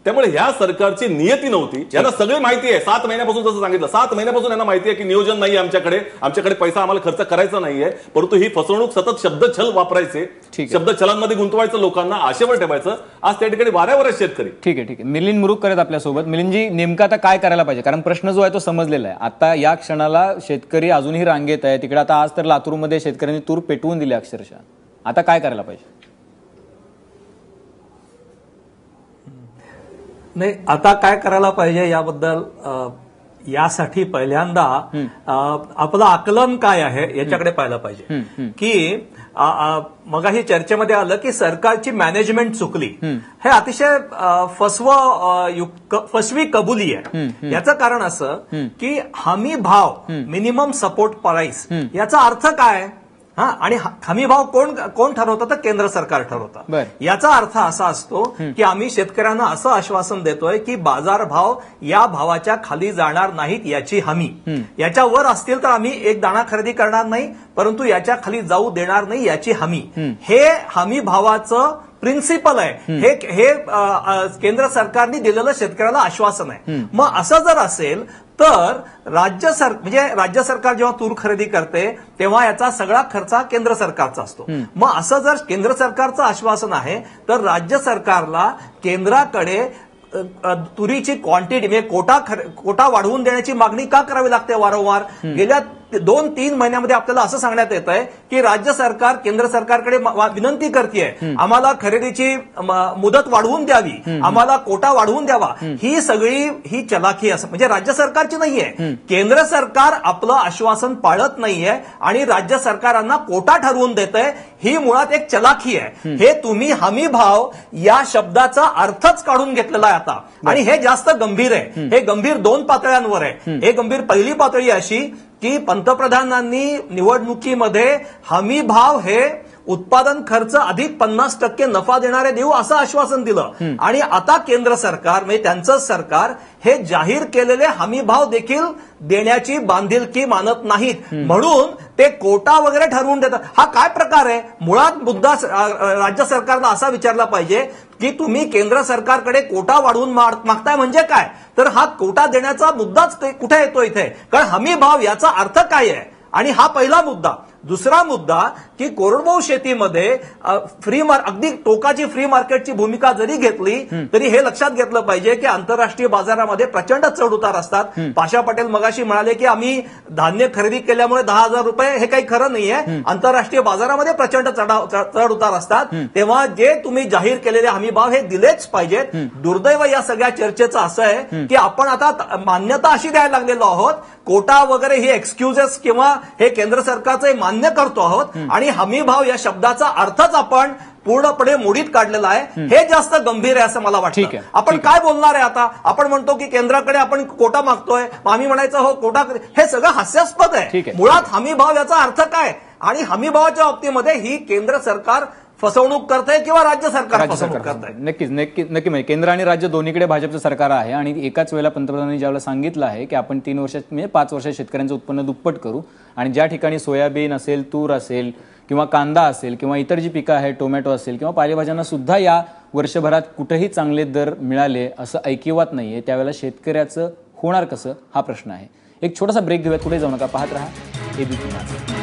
त्यामुळे ह्या सरकारची नियती नव्हती. यांना सगळी माहिती आहे. 7 महिन्यापासून जसं सांगितलं, 7 महिन्यापासून यांना माहिती आहे की नियोजन नाही आमच्याकडे पैसा आम्हाला खर्च करायचा नाहीये. परंतु ही फसवणूक सतत शब्दछल वापरायचे, शब्दछलांमध्ये गुंतवायचं, लोकांना आशेवर ठेवायचं. आज त्या ठिकाणी वाऱ्यावर आहे शेतकरी. ठीक आहे मिलिंद मुरुक करत आपल्यासोबत. मिलिंदजी, नेमकं आता काय करायला पाहिजे? कारण प्रश्न जो आहे तो समजलेला आहे. आता या क्षणाला शेतकरी अजूनही रांगेत आहे. तिकडे आता आज तर लातूरमध्ये शेतकऱ्यांनी तूर पेटवून दिली अक्षरशः. आता काय करायला पाहिजे? नाही, आता काय करायला पाहिजे याबद्दल यासाठी पहिल्यांदा आपलं आकलन काय आहे याच्याकडे पाहायला पाहिजे. की मगाही चर्चेमध्ये आलं की सरकारची मॅनेजमेंट चुकली. हे अतिशय फसवी कबुली आहे. याचं कारण असं की हमी भाव, मिनिमम सपोर्ट प्राइस, याचा अर्थ काय? आणि हमी भाव कोण ठरवतं? तर केंद्र सरकार ठरवतं. याचा अर्थ असा असतो की आम्ही शेतकऱ्यांना असं आश्वासन देतोय की बाजारभाव या भावाच्या खाली जाणार नाहीत याची हमी. याच्या वर असतील तर आम्ही एक दाणा खरेदी करणार नाही, परंतु याच्या खाली जाऊ देणार नाही याची हमी. हे हमी भावाचं प्रिन्सिपल आहे. हे केंद्र सरकारने दिलेलं शेतकऱ्याला आश्वासन आहे. मग असं जर असेल तर राज्य सरकार जेव्हा तूर खरेदी करते तेव्हा याचा सगळा खर्च केंद्र सरकारचा असतो. मग असं जर केंद्र सरकारचं आश्वासन आहे तर राज्य सरकारला केंद्राकडे तुरीची क्वांटिटी म्हणजे कोटा वाढवून देण्याची मागणी का करावी लागते वारंवार? गेल्या 2-3 महिन्यामध्ये आपल्याला असं सांगण्यात येत आहे की राज्य सरकार केंद्र सरकारकडे विनंती करतेय आम्हाला खरेदीची मुदत वाढवून द्यावी, आम्हाला कोटा वाढवून द्यावा. ही सगळी ही चलाखी असं म्हणजे राज्य सरकारची नाहीये. केंद्र सरकार आपलं आश्वासन पाळत नाहीये आणि राज्य सरकारांना कोटा ठरवून देत आहे. ही मुळात एक चलाखी आहे. हे तुम्ही हमी भाव या शब्दाचा अर्थच काढून घेतलेला आहे आता, आणि हे जास्त गंभीर आहे. हे गंभीर 2 पातळ्यांवर आहे. हे गंभीर पहिली पातळी अशी की पंतप्रधानांनी निवडणुकीमध्ये हमी भाव हे उत्पादन खर्च अधिक 50% नफा देणारे देऊ असं आश्वासन दिलं, आणि आता केंद्र सरकार म्हणजे त्यांचं सरकार हे जाहीर केलेले हमी भाव देखील देण्याची बांधिलकी मानत नाहीत, म्हणून ते कोटा वगैरे ठरवून देतात. हा काय प्रकार आहे? मुळात मुद्दा राज्य सरकारला असा विचारला पाहिजे की तुम्ही केंद्र सरकारकडे कोटा वाढवून मागताय म्हणजे काय? तर हा कोटा देण्याचा मुद्दाच कुठे येतो इथे? कारण हमी भाव याचा अर्थ काय आहे? आणि हा पहिला मुद्दा. दुसरा मुद्दा की कोरडवाहू शेतीमध्ये अगदी टोकाची फ्री मार्केटची भूमिका जरी घेतली तरी हे लक्षात घेतलं पाहिजे की आंतरराष्ट्रीय बाजारामध्ये प्रचंड चढ उतार असतात. पाशा पटेल मगाशी म्हणाले की आम्ही धान्य खरेदी केल्यामुळे 10,000 रुपये, हे काही खरं नाहीये. आंतरराष्ट्रीय बाजारामध्ये प्रचंड चढ उतार असतात. तेव्हा जे तुम्ही जाहीर केलेले हमी भाव हे दिलेच पाहिजेत. दुर्दैव या सगळ्या चर्चेचं असं आहे की आपण आता मान्यता अशी द्यायला लागलेलो आहोत, कोटा वगैरे हे एक्सक्युजेस किंवा हे केंद्र सरकारचं मान्य करतो आहोत, आणि हमी भाव या शब्दाचा अर्थच आपण पूर्णपणे मोडीत काढलेला आहे. हे जास्त गंभीर आहे असं मला वाटतं. आपण काय बोलणार आहे आता? आपण म्हणतो की केंद्राकडे आपण कोटा मागतोय, आम्ही म्हणायचं हो कोटा, हे सगळं हास्यास्पद आहे. मुळात हमी भाव याचा अर्थ काय? आणि हमी भावाच्या बाबतीमध्ये ही केंद्र सरकार फसवणूक करते किंवा राज्य सरकार फसवणूक करते? नक्की म्हणजे केंद्र आणि राज्य दोन्हीकडे भाजपचं सरकार आहे, आणि एकाच वेळेला पंतप्रधानांनी ज्यावेळेला सांगितलं आहे की आपण 3 वर्षात म्हणजे 5 वर्षात शेतकऱ्यांचं उत्पन्न दुप्पट करू, आणि ज्या ठिकाणी सोयाबीन असेल, तूर असेल किंवा कांदा असेल किंवा इतर जी पिकं आहेत, टोमॅटो असेल किंवा पालेभाज्यांना सुद्धा या वर्षभरात कुठेही चांगले दर मिळाले असं ऐकिवात नाहीये, त्यावेळेला शेतकऱ्याचं होणार कसं हा प्रश्न आहे. एक छोटासा ब्रेक घेऊयात, कुठे जाऊ नका, पाहत रहा एबीपी माझा.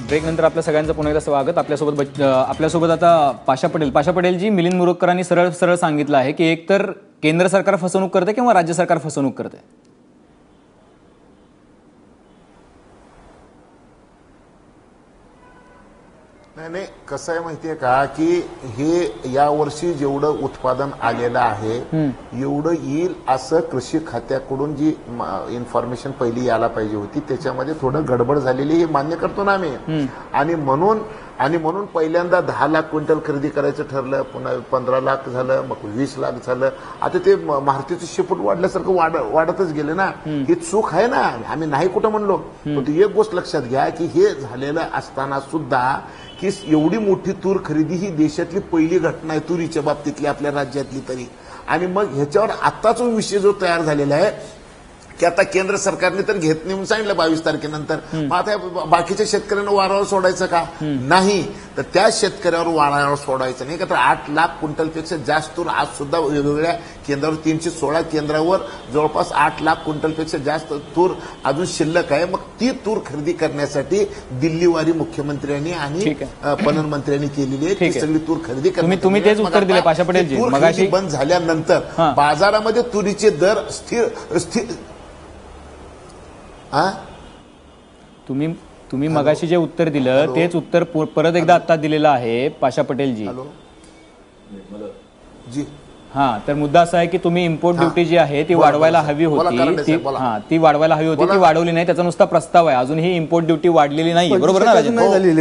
ब्रेक नंतर आपल्या सगळ्यांचं पुन्हा एकदा स्वागत. आपल्यासोबत आता पाशा पटेलजी, मिलिंद मुरुगकरांनी सरळ सरळ सांगितलं आहे की एक तर केंद्र सरकार फसवणूक करते किंवा राज्य सरकार फसवणूक करते. नाही, कसं आहे माहितीये का की हे यावर्षी जेवढं उत्पादन आलेलं आहे एवढं येईल असं कृषी खात्याकडून जी इन्फॉर्मेशन पहिली यायला पाहिजे होती, त्याच्यामध्ये थोडं गडबड झालेली हे मान्य करतो ना आम्ही. आणि म्हणून पहिल्यांदा 10 लाख क्विंटल खरेदी करायचं ठरलं, पुन्हा 15 लाख झालं, मग 20 लाख झालं. आता ते मारुतीचं शेपूट वाढल्यासारखं वाढतच गेलं ना. ही चूक आहे ना, आम्ही नाही कुठं म्हणलो. पण एक गोष्ट लक्षात घ्या की हे झालेलं असताना सुद्धा की एवढी मोठी तूर खरेदी ही देशातली पहिली घटना आहे तुरीच्या बाबतीतली, आपल्या राज्यातली तरी. आणि मग ह्याच्यावर आत्ताच विषय जो तयार झालेला आहे की आता केंद्र सरकारने तर घेत नाही म्हणून सांगितलं 22 तारखेनंतर, मग आता बाकीच्या शेतकऱ्यांना वारावर सोडायचं का? नाही, तर त्या शेतकऱ्यावर वारावर सोडायचं नाही का. तर 8 लाख क्विंटलपेक्षा जास्त तूर आज सुद्धा वेगवेगळ्या केंद्रावर 316 केंद्रावर जवळपास 8 लाख क्विंटलपेक्षा जास्त तूर अजून शिल्लक आहे. मग ती तूर खरेदी करण्यासाठी दिल्लीवारी मुख्यमंत्र्यांनी आणि पणन मंत्र्यांनी केलेली आहे. ती सगळी तूर खरेदी करण्यासाठी तुम्ही तेच उत्तर दिले पाशा पटेलजी. मगाशी बंद झाल्यानंतर बाजारामध्ये तुरीचे दर स्थिर तुम्ही मगाशी जे उत्तर दिलं तेच उत्तर परत एकदा आता दिलेलं आहे पाशा पटेलजी. जी तर मुद्दा असा आहे की तुम्ही इम्पोर्ट ड्युटी जी आहे ती वाढवायला हवी होती, ती वाढवायला हवी होती, ती वाढवली नाही. त्याचा नुसता प्रस्ताव आहे, अजूनही इम्पोर्ट ड्युटी वाढलेली नाही. बरोबर ना?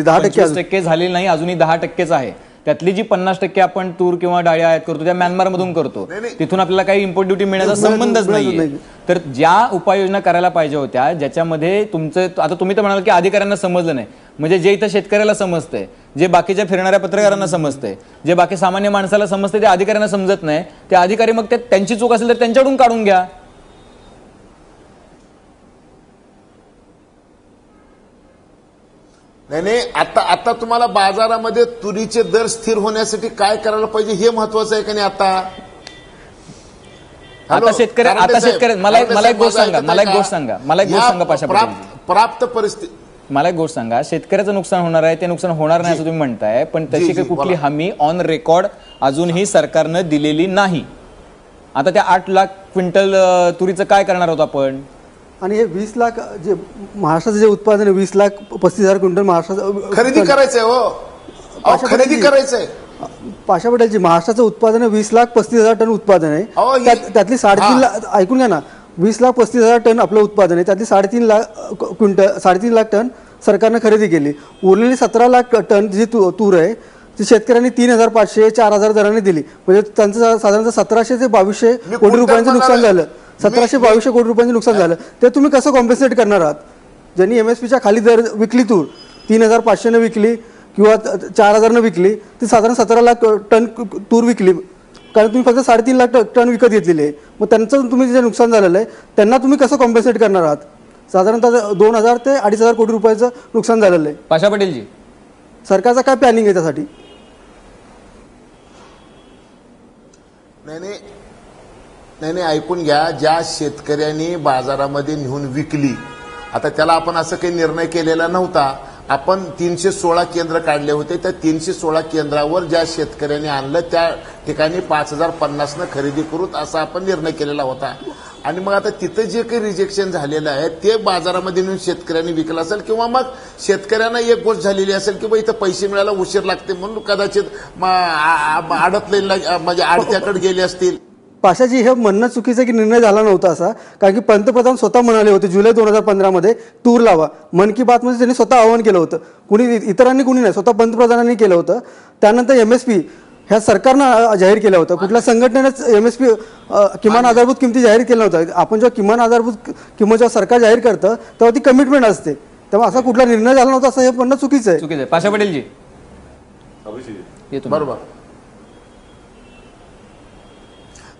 10% झालेली नाही, अजूनही 10%च आहे. त्यातली जी 50% आपण तूर किंवा डाळी आयात करतो त्या म्यानमार मधून करतो, तिथून आपल्याला काही इम्पोर्ट ड्युटी मिळण्याचा संबंधच नाहीये. तर ज्या उपाययोजना करायला पाहिजे होत्या ज्याच्यामध्ये तुमचं, आता तुम्ही तर म्हणाल की अधिकाऱ्यांना समजलं नाही, म्हणजे जे इथं शेतकऱ्याला समजतंय, जे बाकीच्या फिरणाऱ्या पत्रकारांना समजतंय, जे बाकी सामान्य माणसाला समजतंय, ते अधिकाऱ्यांना समजत नाही. ते अधिकारी मग त्यांची चूक असेल तर त्यांच्याकडून काढून घ्या. नाही, आता तुम्हाला बाजारामध्ये तुरीचे दर स्थिर होण्यासाठी काय करायला पाहिजे हे महत्वाचं आहे का नाही? आता शेतकरी मला एक गोष्ट सांगा पाशा पटेलजी. प्राप्त परिस्थिती मला एक गोष्ट सांगा, शेतकऱ्याचं नुकसान होणार आहे ते नुकसान होणार नाही असं तुम्ही म्हणताय, पण तशी काही कुठली हमी ऑन रेकॉर्ड अजूनही सरकारनं दिलेली नाही. आता त्या 8 लाख क्विंटल तुरीचं काय करणार आहोत आपण? आणि हे 20 लाख जे महाराष्ट्राचं जे उत्पादन आहे 20,35,000 क्विंटल महाराष्ट्राचं खरेदी करायचंय हो, खरेदी करायचंय. पाशा पटेलजी, महाराष्ट्राचं उत्पादन 20,35,000 टन उत्पादन आहे. त्यातली 3.5 लाख, ऐकून घ्या ना, 20,35,000 टन आपलं उत्पादन आहे, त्यातली 3.5 लाख टन सरकारनं खरेदी केली. उरलेली 17 लाख टन जी तूर आहे ती शेतकऱ्यांनी 3,500-4,000 दराने दिली. म्हणजे त्यांचं साधारणतः 1,700 ते 2,200 कोटी रुपयांचं नुकसान झालं. 1,700-2,200 कोटी रुपयांचं नुकसान झालं. ते तुम्ही कसं कॉम्पेन्सेट करणार आहात? ज्यांनी MSPच्या खाली दर विकली तूर, 3,500 विकली किंवा 4,000 विकली, ती साधारण 17 लाख टन तूर विकली, कारण तुम्ही फक्त 3.5 लाख टन विकत घेतलेली आहे. मग त्यांचं तुम्ही जे नुकसान झालेलं आहे त्यांना तुम्ही कसं कॉम्पेन्सेट करणार आहात? साधारणतः 2,000 ते 2,500 कोटी रुपयाचं नुकसान झालेलं आहे. पाशा पटेलजी, सरकारचा काय प्लॅनिंग आहे त्यासाठी? नाही, ऐकून घ्या. ज्या शेतकऱ्यांनी बाजारामध्ये नेऊन विकली, आता त्याला आपण असं काही निर्णय केलेला नव्हता. आपण 316 केंद्र काढले होते. त्या 316 केंद्रावर ज्या शेतकऱ्यांनी आणलं त्या ठिकाणी 5,050 खरेदी करू असा आपण निर्णय केलेला होता. आणि मग आता तिथं जे काही रिजेक्शन झालेलं आहे ते बाजारामध्ये नेऊन शेतकऱ्यांनी विकलं असेल, किंवा मग शेतकऱ्यांना एक गोष्ट झालेली असेल की इथं पैसे मिळायला उशीर लागते म्हणून कदाचित आडतलेला म्हणजे आडत्याकडे गेले असतील. पाशाजी, हे म्हणणं चुकीचं की निर्णय झाला नव्हता असा, कारण की पंतप्रधान स्वतः म्हणाले होते जुलै 2015 मध्ये तूर लावा. मन की बात मध्ये त्यांनी स्वतः आवाहन केलं होतं. कुणी इतरांनी कुणी नाही, स्वतः पंतप्रधानांनी केलं होतं. त्यानंतर MSP ह्या सरकारनं जाहीर केलं होतं. कुठल्या संघटनेनंच MSP किमान आधारभूत किमती जाहीर केल्या नव्हत्या. आपण जेव्हा किमान आधारभूत किंमत जेव्हा सरकार जाहीर करतं तेव्हा ती कमिटमेंट असते. तेव्हा असा कुठला निर्णय झाला नव्हता असं हे म्हणणं चुकीचं आहे. पाशा पटेलजी, बरोबर.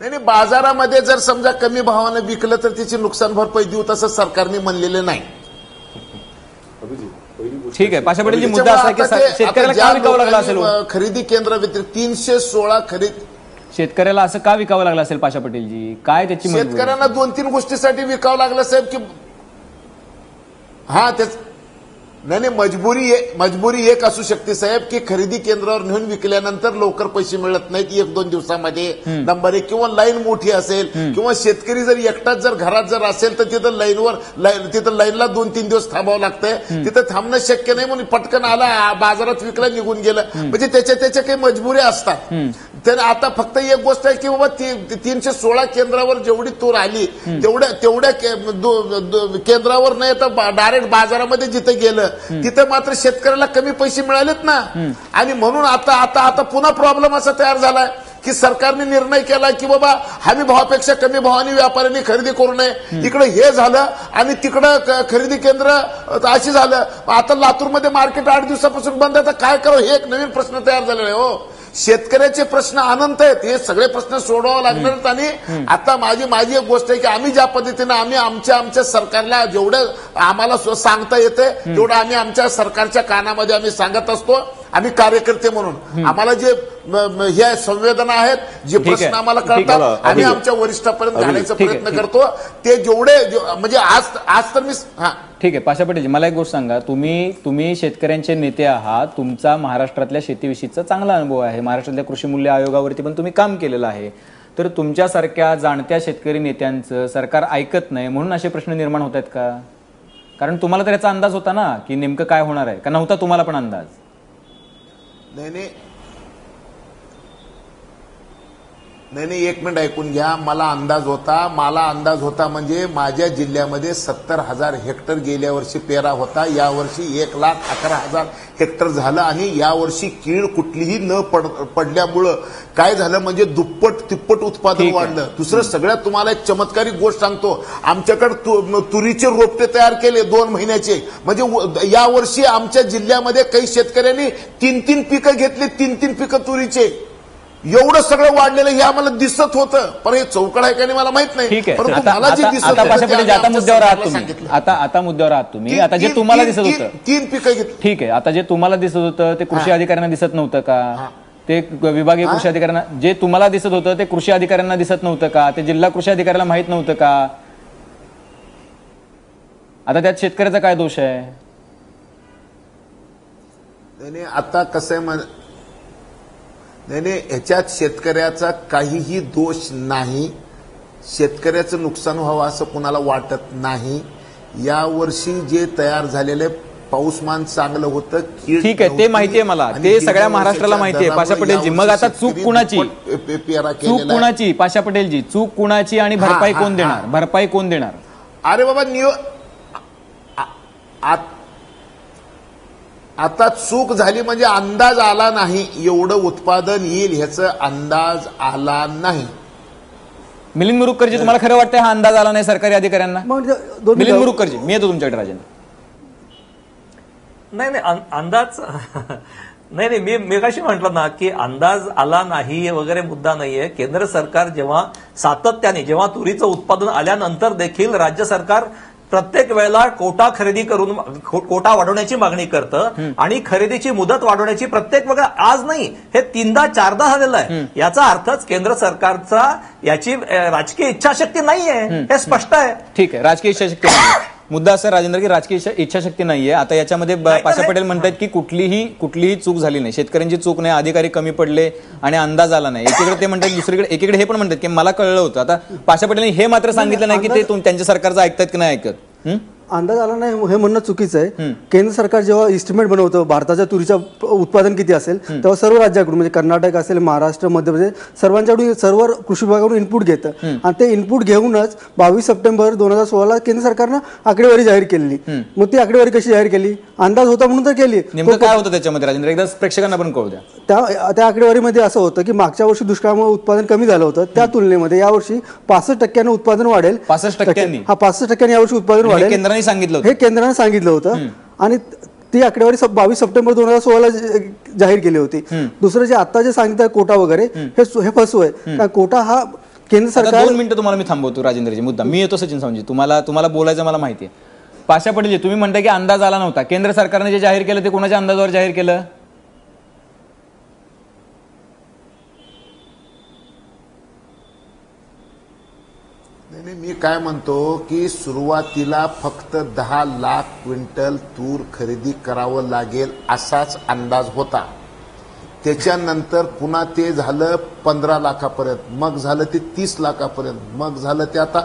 नाही, बाजारामध्ये जर समजा कमी भावानं विकलं तर त्याची नुकसान भरपाई देऊ तसं सरकारने म्हणलेलं नाही. ठीक आहे. पाशा पटेलजी, मुद्दा असा की शेतकऱ्याला का विकावं लागलं असेल? खरेदी केंद्र व्यतिरिक्त 316 खरेदी शेतकऱ्याला असं का विकावं लागलं असेल? पाशा पटेलजी, काय त्याची शेतकऱ्यांना 2-3 गोष्टीसाठी विकावं लागलं साहेब, की तेच नाही, मजबुरी एक असू शकते साहेब की खरेदी केंद्रावर नेऊन विकल्यानंतर लवकर पैसे मिळत नाहीत 1-2 दिवसामध्ये, नंबर 1, किंवा लाईन मोठी असेल, किंवा शेतकरी जर एकटाच जर घरात जर असेल तर तिथं लाईनला 2-3 दिवस थांबावं लागतंय. तिथं थांबणं शक्य नाही म्हणून पटकन आला बाजारात विकला निघून गेलं. म्हणजे त्याच्या काही मजबुरी असतात. तर आता फक्त एक गोष्ट आहे की बाबा 316 केंद्रावर जेवढी तूर आली तेवढ्या केंद्रावर नाही तर डायरेक्ट बाजारामध्ये जिथं गेलं तिथं मात्र शेतकऱ्याला कमी पैसे मिळालेत ना. आणि म्हणून आता पुन्हा प्रॉब्लेम असा तयार झालाय की सरकारने निर्णय केला की बाबा हमी भावापेक्षा कमी भावाने व्यापाऱ्यांनी खरेदी करू नये. इकडे हे झालं आणि तिकडं खरेदी केंद्र अशी झालं. आता लातूरमध्ये मार्केट 8 दिवसापासून बंद आहे. तर काय करावं हे एक नवीन प्रश्न तयार झालेला आहे. हो, शेतकऱ्याचे प्रश्न अनंत आहेत. हे सगळे प्रश्न सोडवावे लागणार आहेत. आणि आता माझी एक गोष्ट आहे की आम्ही ज्या पद्धतीने आम्ही आमच्या सरकारला जेवढं आम्हाला सांगता येते तेवढं आम्ही आमच्या सरकारच्या कानामध्ये आम्ही सांगत असतो. आम्ही कार्यकर्ते म्हणून आम्हाला जे ह्या संवेदना आहेत, जे प्रश्न आम्हाला कळतात, आम्ही आमच्या वरिष्ठापर्यंत घालायचा प्रयत्न करतो. ते जेवढे म्हणजे आज तर मी ठीक आहे. पाशा पटेलजी, मला एक गोष्ट सांगा, तुम्ही शेतकऱ्यांचे नेते आहात. तुमचा महाराष्ट्रातल्या शेतीविषयीचा चांगला अनुभव आहे. महाराष्ट्रातल्या कृषी मूल्य आयोगावरती पण तुम्ही काम केलेलं आहे. तर तुमच्यासारख्या जाणत्या शेतकरी नेत्यांचं सरकार ऐकत नाही म्हणून असे प्रश्न निर्माण होत आहेत का? कारण तुम्हाला तर याचा अंदाज होता ना की नेमकं काय होणार आहे, का नव्हता तुम्हाला पण अंदाज? नाही, एक मिनिट ऐकून घ्या. मला अंदाज होता म्हणजे माझ्या जिल्ह्यामध्ये 70,000 हेक्टर गेल्या वर्षी पेरा होता. यावर्षी 1,11,000 हेक्टर झालं. आणि यावर्षी कीड कुठलीही न पडल्यामुळं काय झालं म्हणजे दुप्पट तिप्पट उत्पादन वाढलं. दुसरं सगळ्यात तुम्हाला एक चमत्कारिक गोष्ट सांगतो. आमच्याकडे तुरीचे रोपटे तयार केले 2 महिन्याचे. म्हणजे यावर्षी आमच्या जिल्ह्यामध्ये काही शेतकऱ्यांनी 3-3 पिकं घेतली, 3-3 पिकं तुरीचे. एवढं सगळं वाढलेलं हे आम्हाला दिसत होतं. पण हे चौकड आहे का नाही मला माहित नाही. ठीक आहे. आता मुद्द्यावर आहात तुम्ही. आता मुद्द्यावर आहात तुम्ही. आता जे तुम्हाला दिसत होतं 3 पिकं घेतली. ठीक आहे. आता जे तुम्हाला दिसत होतं ते कृषी अधिकाऱ्यांना दिसत नव्हतं का? ते विभागीय कृषी अधिकाऱ्यांना जे तुम्हाला दिसत होतं ते कृषी अधिकाऱ्यांना दिसत नव्हतं का? ते जिल्हा कृषी अधिकाऱ्याला माहित नव्हतं का? आता त्यात शेतकऱ्याचा काय दोष आहे? नाही आता कसं आहे नाही ह्याच्यात शेतकऱ्याचा काहीही दोष नाही. शेतकऱ्याचं नुकसान व्हावं असं कुणाला वाटत नाही. यावर्षी जे तयार झालेले पाऊसमान चांगलं होतं. ठीक आहे, ते माहितीये मला, ते सगळ्या महाराष्ट्राला माहितीये पाशा पटेलजी. मग आता चूक कुणाची? चूक कुणाची पाशा पटेलजी? चूक कुणाची आणि भरपाई कोण देणार? भरपाई कोण देणार? अरे बाबा आता चूक झाली म्हणजे अंदाज आला नाही. एवढं उत्पादन येईल ह्याचा अंदाज आला नाही. मिलिंद मुरुकरजी, तुम्हाला खरं वाटतंय हा अंदाज आला नाही सरकारी अधिकाऱ्यांना? मिलिंद मुरुकरजी, मी येतो तुमच्याकडे. राजेंद्र, नाही अंदाज नाही मी कशी म्हटलं ना की अंदाज आला नाही वगैरे मुद्दा नाहीये. केंद्र सरकार जेव्हा सातत्याने जेव्हा तुरीचं उत्पादन आल्यानंतर देखील राज्य सरकार प्रत्येक वेळेला कोटा खरेदी करून कोटा वाढवण्याची मागणी करतं आणि खरेदीची मुदत वाढवण्याची प्रत्येक वेळा आज नाही, हे 3दा 4दा झालेलं आहे. याचा अर्थच केंद्र सरकारचा याची राजकीय इच्छाशक्ती नाहीये, हे स्पष्ट आहे. ठीक आहे, राजकीय इच्छाशक्ती मुद्दा असा राजेंद्र की राजकीय इच्छाशक्ती नाहीये. आता याच्यामध्ये पाशा पटेल म्हणतात की कुठलीही चूक झाली नाही, शेतकऱ्यांची चूक नाही, अधिकारी कमी पडले आणि अंदाज आला नाही. एकीकडे ते म्हणतात, दुसरीकडे एकीकडे हे पण म्हणतात की मला कळलं होतं. आता पाशा पटेलने हे मात्र सांगितलं नाही की ते त्यांच्या सरकारचं ऐकतात की नाही ऐकत. अंदाज आला नाही हे म्हणणं चुकीचं आहे. केंद्र सरकार जेव्हा इस्टिमेट बनवतं भारताच्या तुरीचं उत्पादन किती असेल तेव्हा सर्व राज्याकडून म्हणजे कर्नाटक असेल, महाराष्ट्र, मध्य प्रदेश सर्वांच्याकडून सर्व कृषी विभागाकडून इनपुट घेतं आणि ते इनपुट घेऊनच 22 सप्टेंबर 2016 केंद्र सरकारनं आकडेवारी जाहीर केली. मग ती आकडेवारी कशी जाहीर केली? अंदाज होता म्हणून तर केली. नेमकं काय होतं त्याच्यामध्ये राजेंद्र, एकदा प्रेक्षकांना पण कळू द्या. त्या आकडेवारीमध्ये असं होतं की मागच्या वर्षी दुष्काळामुळे उत्पादन कमी झालं होतं, त्या तुलनेमध्ये यावर्षी 65% उत्पादन वाढेल. 65%? हा, 65% यावर्षी उत्पादन वाढेल केंद्राने सांगितलं, हे केंद्राने सांगितलं होतं. आणि ती आकडेवारी 22 सप्टेंबर 2016 जाहीर केली होती. दुसरं जे आता जे सांगितलं कोटा वगैरे हे फसवं आहे. कारण कोटा हा केंद्र सरकार. 2 मिनिटं तुम्हाला मी थांबवतो राजेंद्रजी. मुद्दा मी येतो सचिन सावंतजी, तुम्हाला बोलायचं मला माहिती आहे. पाशा पटेलजी, तुम्ही म्हणता की अंदाज आला नव्हता. केंद्र सरकारने जे जाहीर केलं ते कोणाच्या अंदाजावर जाहीर केलं? नाही, मी काय म्हणतो की सुरुवातीला फक्त 10 लाख क्विंटल तूर खरेदी करावं लागेल असाच अंदाज होता. त्याच्यानंतर पुन्हा ते झालं 15 लाखापर्यंत, मग झालं ते 30 लाखापर्यंत, मग झालं ते आता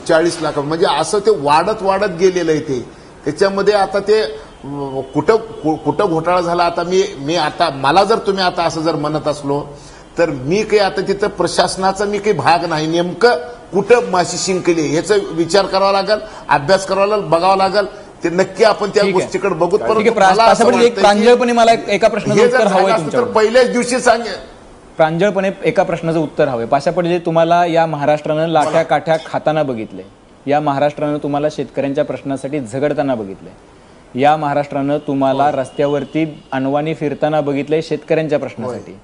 40 लाख. म्हणजे असं ते वाढत गेलेलं आहे. ते त्याच्यामध्ये आता ते कुठं घोटाळा झाला. आता मी आता मला जर तुम्ही आता असं जर म्हणत असलो तर मी काही आता तिथं प्रशासनाचा मी काही भाग नाही. नेमकं कुठं माशी शिंकली ह्याचा विचार करावा लागेल, अभ्यास करावा लागेल, बघावं लागेल. ते नक्की आपण त्या गोष्टीकडे बघूत. प्रांजळपणे मला एका प्रश्नाचं उत्तर हवंय तर पहिल्याच दिवशी सांगेल. प्रांजळपणे एका प्रश्नाचं उत्तर हवंय. पाशा पटेल, तुम्हाला या महाराष्ट्रानं लाट्या काठ्या खाताना बघितलंय, या महाराष्ट्रानं तुम्हाला शेतकऱ्यांच्या प्रश्नासाठी झगडताना बघितलंय, या महाराष्ट्रानं तुम्हाला रस्त्यावरती अनवाणी फिरताना बघितलंय शेतकऱ्यांच्या प्रश्नासाठी.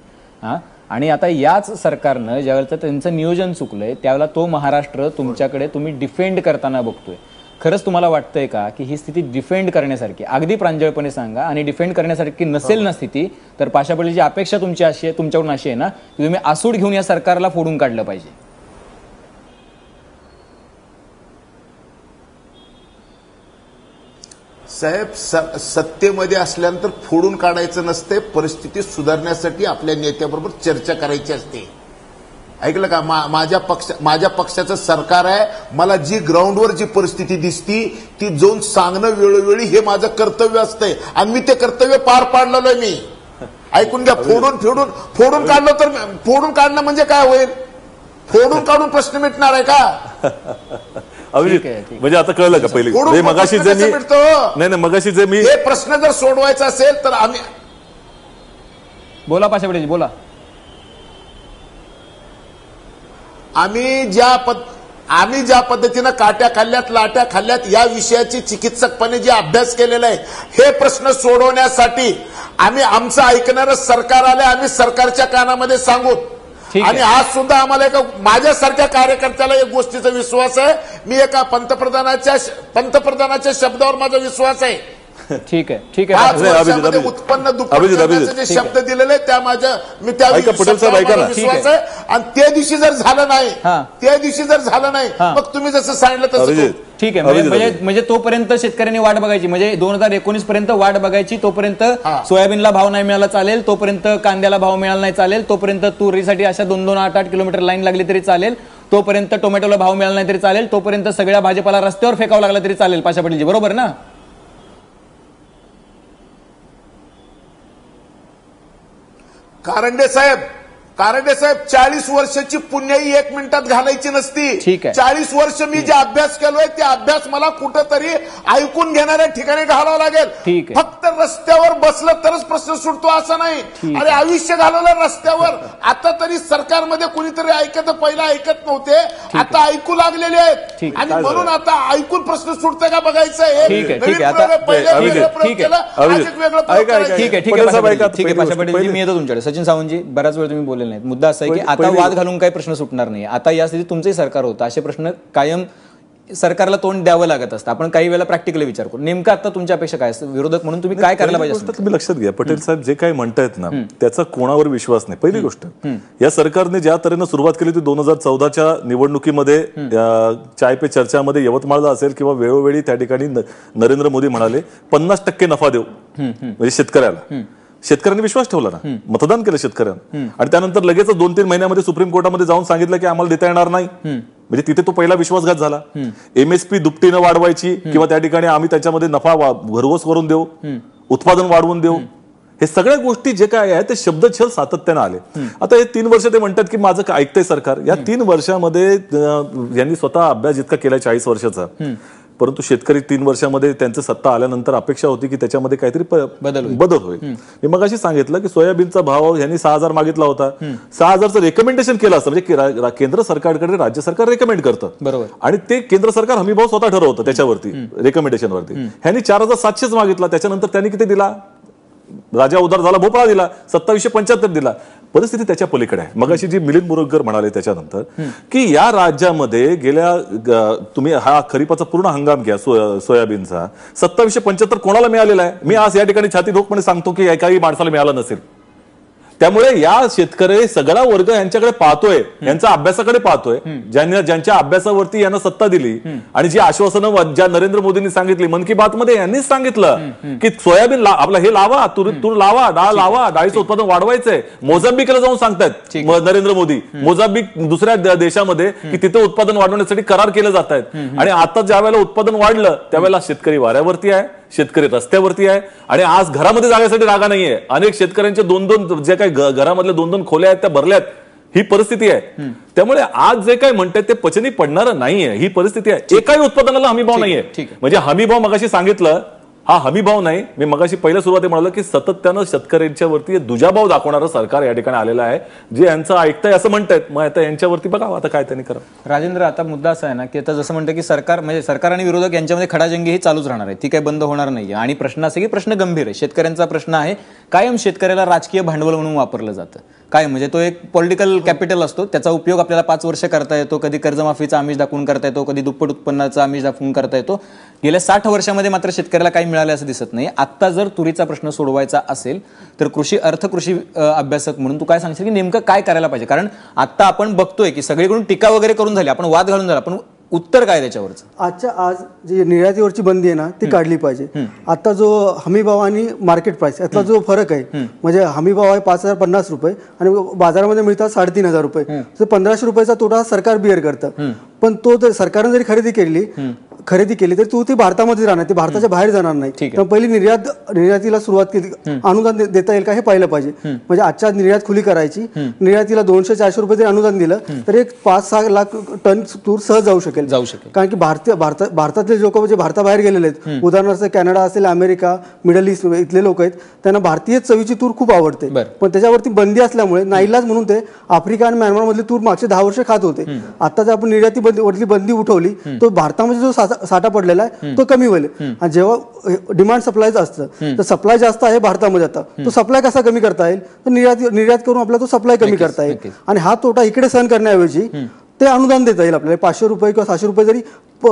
आणि आता याच सरकारनं ज्यावेळेचं त्यांचं नियोजन चुकलंय त्यावेळेला तो महाराष्ट्र तुमच्याकडे तुम्ही डिफेंड करताना बघतोय. खरंच तुम्हाला वाटतंय का की ही स्थिती डिफेंड करण्यासारखी, अगदी प्रांजळपणे सांगा, आणि डिफेंड करण्यासारखी नसेल ना स्थिती, तर पाशा पटेलची अपेक्षा तुमची अशी आहे, तुमच्याकडून अशी आहे ना की तुम्ही आसूड घेऊन या सरकारला फोडून काढलं पाहिजे? साहेब, सत्तेमध्ये असल्यानंतर फोडून काढायचं नसते, परिस्थिती सुधारण्यासाठी आपल्या नेत्याबरोबर चर्चा करायची असते. ऐकलं का? माझ्या पक्षाचं सरकार आहे. मला जी ग्राउंडवर जी परिस्थिती दिसती ती जाऊन सांगणं वेळोवेळी हे माझं कर्तव्य असतंय आणि मी ते कर्तव्य पार पाडलेलं आहे. मी ऐकून घ्या. फोडून काढलं तर फोडून काढणं म्हणजे काय होईल? फोडून काढून प्रश्न मिटणार आहे का? अभिजित, म्हणजे आता कळलं का? पहिले मगाशी जे नाही मगाशी जे मी हे प्रश्न जर सोडवायचा असेल तर आम्ही बोला पाशा पटेलजी, बोला. आम्ही ज्या पद्धतीनं काट्या खाल्ल्यात, लाट्या खाल्ल्यात, या विषयाची चिकित्सकपणे जे अभ्यास केलेला आहे, हे प्रश्न सोडवण्यासाठी आम्ही आमचं ऐकणारं सरकार आले, आम्ही सरकारच्या कानामध्ये सांगू. आणि आज सुद्धा आम्हाला एका माझ्यासारख्या कार्यकर्त्याला एक गोष्टीचा विश्वास आहे. मी एका पंतप्रधानाच्या शब्दावर माझा विश्वास आहे ठीक आहे 5 वर्षामध्ये उत्पन्न दुप्पट करण्याचे जे शब्द दिलेले त्या माझ्या मी त्या विश्वास आहे. आणि त्या दिवशी जर झालं नाही मग तुम्ही जसं सांगितलं तसं ठीक आहे. म्हणजे तोपर्यंत शेतकऱ्यांनी वाट बघायची, म्हणजे 2019 पर्यंत वाट बघायची. तोपर्यंत सोयाबीनला भाव नाही मिळाला चालेल, तोपर्यंत कांद्याला भाव मिळाला नाही चालेल, तोपर्यंत तुरीसाठी अशा 2-2, 8-8 किलोमीटर लाईन लागली तरी चालेल, तोपर्यंत टोमॅटोला भाव मिळाला नाही तरी चालेल, तोपर्यंत सगळ्या भाजपाला रस्त्यावर फेकावं लागला तरी चालेल. पाशा पाटीलजी बरोबर ना? कारंडे साहेब 40 वर्षाची पुण्याई 1 मिनिटात घालायची नसती. 40 वर्ष मी जे अभ्यास केलोय ते अभ्यास मला कुठंतरी ऐकून घेणाऱ्या ठिकाणी घालावं लागेल. फक्त रस्त्यावर बसलं तरच प्रश्न सुटतो असं नाही. अरे आयुष्य घालवलं रस्त्यावर. आता तरी सरकारमध्ये कुणीतरी ऐकत, पहिला ऐकत नव्हते, आता ऐकू लागलेले आहेत. आणि म्हणून आता ऐकून प्रश्न सुटतं का बघायचं. मी येतो तुमच्याकडे. सचिन सावंतजी, बऱ्याच वेळ तुम्ही बोलले नाहीत. मुद्दा असा आहे की आता वाद घालून काही प्रश्न सुटणार नाही. आता या स्थितीत तुमचंही सरकार होतं, असे प्रश्न कायम सरकारला तोंड द्यावं लागत असतं. आपण काही वेळेला प्रॅक्टिकली विचार करू. नेमकं आता तुमच्या अपेक्षा काय असतं विरोधक म्हणून, तुम्ही काय करायला पाहिजे? तुम्ही लक्षात घ्या, पटेल साहेब जे काही म्हणतायत ना त्याचा कोणावर विश्वास नाही. पहिली गोष्ट, या सरकारने ज्या तऱ्हेनं सुरुवात केली ती 2014च्या निवडणुकीमध्ये चाय पे चर्चामध्ये यवतमाळला असेल किंवा वेळोवेळी त्या ठिकाणी नरेंद्र मोदी म्हणाले 50% नफा देऊ म्हणजे शेतकऱ्याला. शेतकऱ्यांनी विश्वास ठेवला ना, मतदान केलं शेतकऱ्यांना. आणि त्यानंतर लगेच 2-3 महिन्यामध्ये सुप्रीम कोर्टामध्ये जाऊन सांगितलं की आम्हाला देता येणार नाही. म्हणजे तिथे तो पहिला विश्वासघात झाला. MSP दुपटीनं वाढवायची किंवा त्या ठिकाणी आम्ही त्याच्यामध्ये नफा भरघोस करून देऊ, उत्पादन वाढवून देऊ, हे सगळ्या गोष्टी जे काय आहे ते शब्दछल सातत्यानं आले. आता हे 3 वर्ष ते म्हणतात की माझं ऐकतंय सरकार. या 3 वर्षामध्ये यांनी स्वतः अभ्यास जितका केला 40 वर्षाचा, परंतु शेतकरी 3 वर्षामध्ये त्यांचं सत्ता आल्यानंतर अपेक्षा होती की त्याच्यामध्ये काहीतरी बदल होईल. मी मगाशी सांगितलं की सोयाबीनचा भाव यांनी 6,000 मागितला होता. 6,000चं रेकमेंडेशन केलं असतं, म्हणजे केंद्र सरकारकडे राज्य सरकार रेकमेंड करतं. बरोबर. आणि ते केंद्र सरकार हमी भाव स्वतः ठरवतं त्याच्यावरती, रेकमेंडेशनवरती. ह्यांनी 4,700 मागितला. त्याच्यानंतर त्यांनी किती दिला? राजा उदार झाला, भोपळा दिला, 2775 दिला. परिस्थिती त्याच्या पलीकडे आहे. मगाशी जी मिलिंद मुरुगकर म्हणाले त्याच्यानंतर की या राज्यामध्ये गेल्या तुम्ही हा खरीपाचा पूर्ण हंगाम घ्या सोयाबीनचा, 2775 कोणाला मिळालेला आहे? मी आज या ठिकाणी छाती ठोकपणे सांगतो की एकाही माणसाला मिळाला नसेल. त्यामुळे या शेतकरी सगळा वर्ग यांच्याकडे पाहतोय, यांच्या अभ्यासाकडे पाहतोय, ज्यांच्या अभ्यासावरती यांना सत्ता दिली आणि जी आश्वासनं ज्या नरेंद्र मोदींनी सांगितली मन की बात मध्ये, यांनीच सांगितलं की सोयाबीन आपला हे लावा, तूर लावा, डाळ लावा, डाळीचं उत्पादन वाढवायचंय. मोझांबिकला जाऊन सांगतायत नरेंद्र मोदी, मोझांबिक दुसऱ्या देशामध्ये की तिथे उत्पादन वाढवण्यासाठी करार केले जात आहेत. आणि आता ज्या वेळेला उत्पादन वाढलं त्यावेळेला शेतकरी वाऱ्यावरती आहे, शेतकरी रस्त्यावरती आहे. आणि आज घरामध्ये जागेसाठी जागा नाहीये. अनेक शेतकऱ्यांचे 2-2 जे काही घरामधल्या 2-2 खोल्या आहेत त्या भरल्यात. ही परिस्थिती आहे. त्यामुळे आज जे काही म्हणतात ते पचनी पडणारं नाहीये. ही परिस्थिती आहे. एकाही उत्पादनाला हमी भाव नाहीये. म्हणजे हमी भाव मगाशी सांगितलं, हा हमी भाव नाही. मी मगाशी पहिल्या सुरुवाती म्हणालो की सातत्यानं शेतकऱ्यांच्या वरती दुजाभाव दाखवणारं सरकार या ठिकाणी आलेलं आहे, जे यांचं ऐकतंय असं म्हणतायत. मग आता यांच्यावरती बघा आता काय त्यांनी करा. राजेंद्र, आता मुद्दा असा आहे ना की आता जसं म्हणतं की सरकार म्हणजे सरकार आणि विरोधक यांच्यामध्ये खडाजंगी ही चालूच राहणार आहे, ती काही बंद होणार नाहीये. आणि प्रश्न असा की प्रश्न गंभीर आहे, शेतकऱ्यांचा प्रश्न आहे. कायम शेतकऱ्याला राजकीय भांडवल म्हणून वापरलं जातं. काय म्हणजे तो एक पॉलिटिकल कॅपिटल असतो, त्याचा उपयोग आपल्याला 5 वर्ष करता येतो. कधी कर्जमाफीचा आमिष दाखवून करता येतो, कधी दुप्पट उत्पन्नाचा आमिष दाखवून करता येतो. गेल्या 60 वर्षामध्ये मात्र शेतकऱ्याला काही मिळाले असं दिसत नाही. आता जर तुरीचा प्रश्न सोडवायचा असेल तर कृषी अभ्यासक म्हणून तू काय सांगशील की नेमकं काय करायला पाहिजे? कारण आता आपण बघतोय की सगळीकडून टीका वगैरे करून झाली, आपण वाद घालून झाला, पण उत्तर काय त्याच्यावरचं? आज जी निर्यातीवरची बंदी आहे ना ती काढली पाहिजे. आता जो हमी भाव आणि मार्केट प्राइस यातला जो फरक आहे, म्हणजे हमी भाव आहे 5,050 रुपये आणि बाजारामध्ये मिळतात 3,500 रुपये, 1,500 रुपयाचा तोटा सरकार बिअर करतं. पण तो जर सरकारने जरी खरेदी केली तर ती भारतामध्ये राहणार, ती भारताच्या बाहेर जाणार नाही. तर पहिली निर्यातीला सुरुवात केली, अनुदान देता येईल का हे पाहिलं पाहिजे. म्हणजे आजच्या निर्यात खुली करायची, निर्यातीला 200-400 रुपये जरी अनुदान दिलं तर एक 5-6 लाख टन तूर सहज जाऊ शकेल. कारण की भारतातले लोक म्हणजे भारताबाहेर गेलेले आहेत, उदाहरणार्थ कॅनडा असेल, अमेरिका, मिडल ईस्ट इथले लोक आहेत, त्यांना भारतीय चवीची तूर खूप आवडते. पण त्याच्यावरती बंदी असल्यामुळे नाईलाज म्हणून ते आफ्रिका आणि म्यानमार मधली तूर मागचे 10 वर्ष खात होते. आता जर आपण निर्यातीवरती बंदी उठवली तो भारतामध्ये जो साठा पडलेला आहे तो कमी होईल. आणि जेव्हा डिमांड सप्लायचं असतं तर सप्लाय जास्त आहे भारतामध्ये, आता तो सप्लाय कसा कमी करता येईल, तर निर्यात करून आपला तो सप्लाय कमी करता येईल. आणि हा तोटा इकडे सहन करण्याऐवजी ते अनुदान देता येईल आपल्याला 500 रुपये किंवा 600 रुपये जरी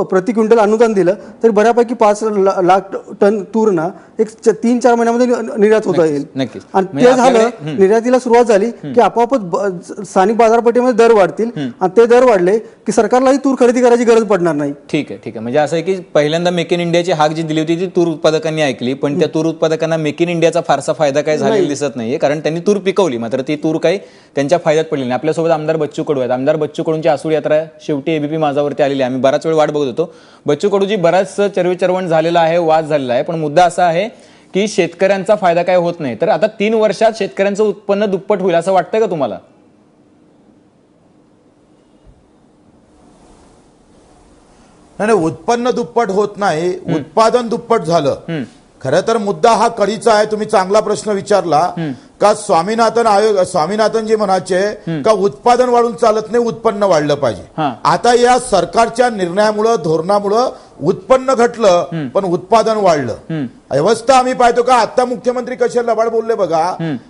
प्रति क्विंटल अनुदान दिलं तर बऱ्यापैकी 5 लाख टन तूर ना एक 3-4 महिन्यामध्ये निर्यात होता येईल. नक्कीच. आणि ते झालं, निर्यातीला सुरुवात झाली की आपोआपच स्थानिक बाजारपेठेमध्ये दर वाढतील आणि ते दर वाढले की सरकारलाही तूर खरेदी करायची गरज पडणार नाही. ठीक आहे, ठीक आहे. म्हणजे असं आहे की पहिल्यांदा मेक इन इंडियाची हाक जी दिली होती ती तूर उत्पादकांनी ऐकली, पण त्या तूर उत्पादकांना मेक इन इंडियाचा फारसा फायदा काय झालेला दिसत नाहीये, कारण त्यांनी तूर पिकवली मात्र ती तूर काही त्यांच्या फायद्यात पडली नाही. आपल्यासोबत आमदार बच्चू कडू आहेत. आमदार बच्चू कडूंची आसूड यात्रा शेवटी एबीपी माझावरती आलेली आहे. आम्ही बराच वेळ वाट बघत होतो. बच्चू कडूजी बराच चर्विचर्वण झालेला आहे, वाद झालेला आहे, पण मुद्दा असा आहे की शेतकऱ्यांचा फायदा काय होत नाही. तर आता 3 वर्षात शेतकऱ्यांचं उत्पन्न दुप्पट होईल असं वाटतंय का तुम्हाला? नाही, उत्पन्न दुप्पट होत नाही, उत्पादन दुप्पट झालं. खरं तर मुद्दा हा कळीचा आहे. तुम्ही चांगला प्रश्न विचारला का स्वामीनाथनजी म्हणायचे का उत्पादन वाढून चालत नाही, उत्पन्न वाढलं पाहिजे. आता या सरकारच्या निर्णयामुळं धोरणामुळं उत्पन्न घटलं पण उत्पादन वाढलं. अवस्था आम्ही पाहतो का आता मुख्यमंत्री कसे लबाड बोलले बघा,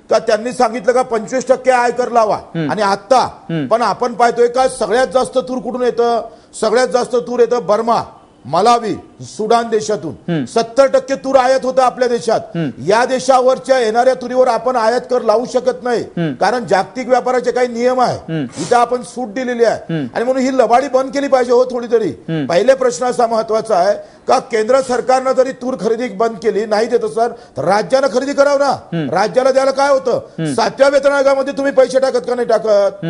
का त्यांनी सांगितलं का 25% आयकर लावा आणि आता पण आपण पाहतोय का सगळ्यात जास्त तूर कुठून येतं? सगळ्यात जास्त तूर येतं बर्मा, मलावी, सुडान देशातून 70% तूर आयात होतं आपल्या देशात. या देशावरच्या येणाऱ्या तुरीवर आपण आयात कर लावू शकत नाही, कारण जागतिक व्यापाराचे काही नियम आहे, इथं आपण सूट दिलेली आहे. आणि म्हणून ही लबाडी बंद केली पाहिजे हो थोडी तरी. पहिले प्रश्न असा महत्वाचा आहे का केंद्र सरकारनं जरी तूर खरेदी बंद केली नाही देत सर तर राज्यानं खरेदी करावं ना. राज्याला द्यायला काय होतं? 7व्या वेतन आयोगामध्ये तुम्ही पैसे टाकत का नाही टाकत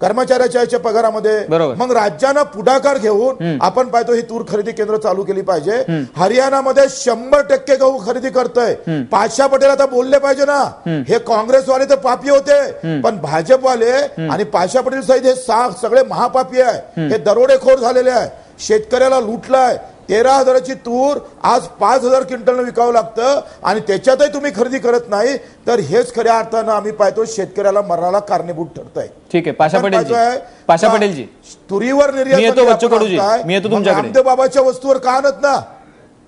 कर्मचाऱ्याच्या पगारामध्ये? मग राज्यानं पुढाकार घेऊन आपण पाहतो ही तूर खरेदी केंद्र चालू केली पाहिजे. हरियाणामध्ये 100% गहू खरेदी करतोय. पाशा पटेल आता बोलले पाहिजे ना, हे काँग्रेसवाले तर पापी होते पण भाजपवाले आणि पाशा पटेल सहित हे सगळे महापापी आहे. हे दरोडेखोर झालेले आहे, शेतकऱ्याला लुटलाय. 13,000ची तूर आज 5,000 क्विंटलनं विकावं लागतं आणि त्याच्यातही तुम्ही खरेदी करत नाही तर हेच खऱ्या अर्थानं आम्ही पाहतो शेतकऱ्याला मरणाला कारणीभूत ठरतंय. ठीक आहे, पाशा पटेलजी तुरीवर निर्यात मी येतो बच्चू कडूजी, मी येतो तुमच्याकडे. रामदेव बाबाच्या वस्तूवर का आणत ना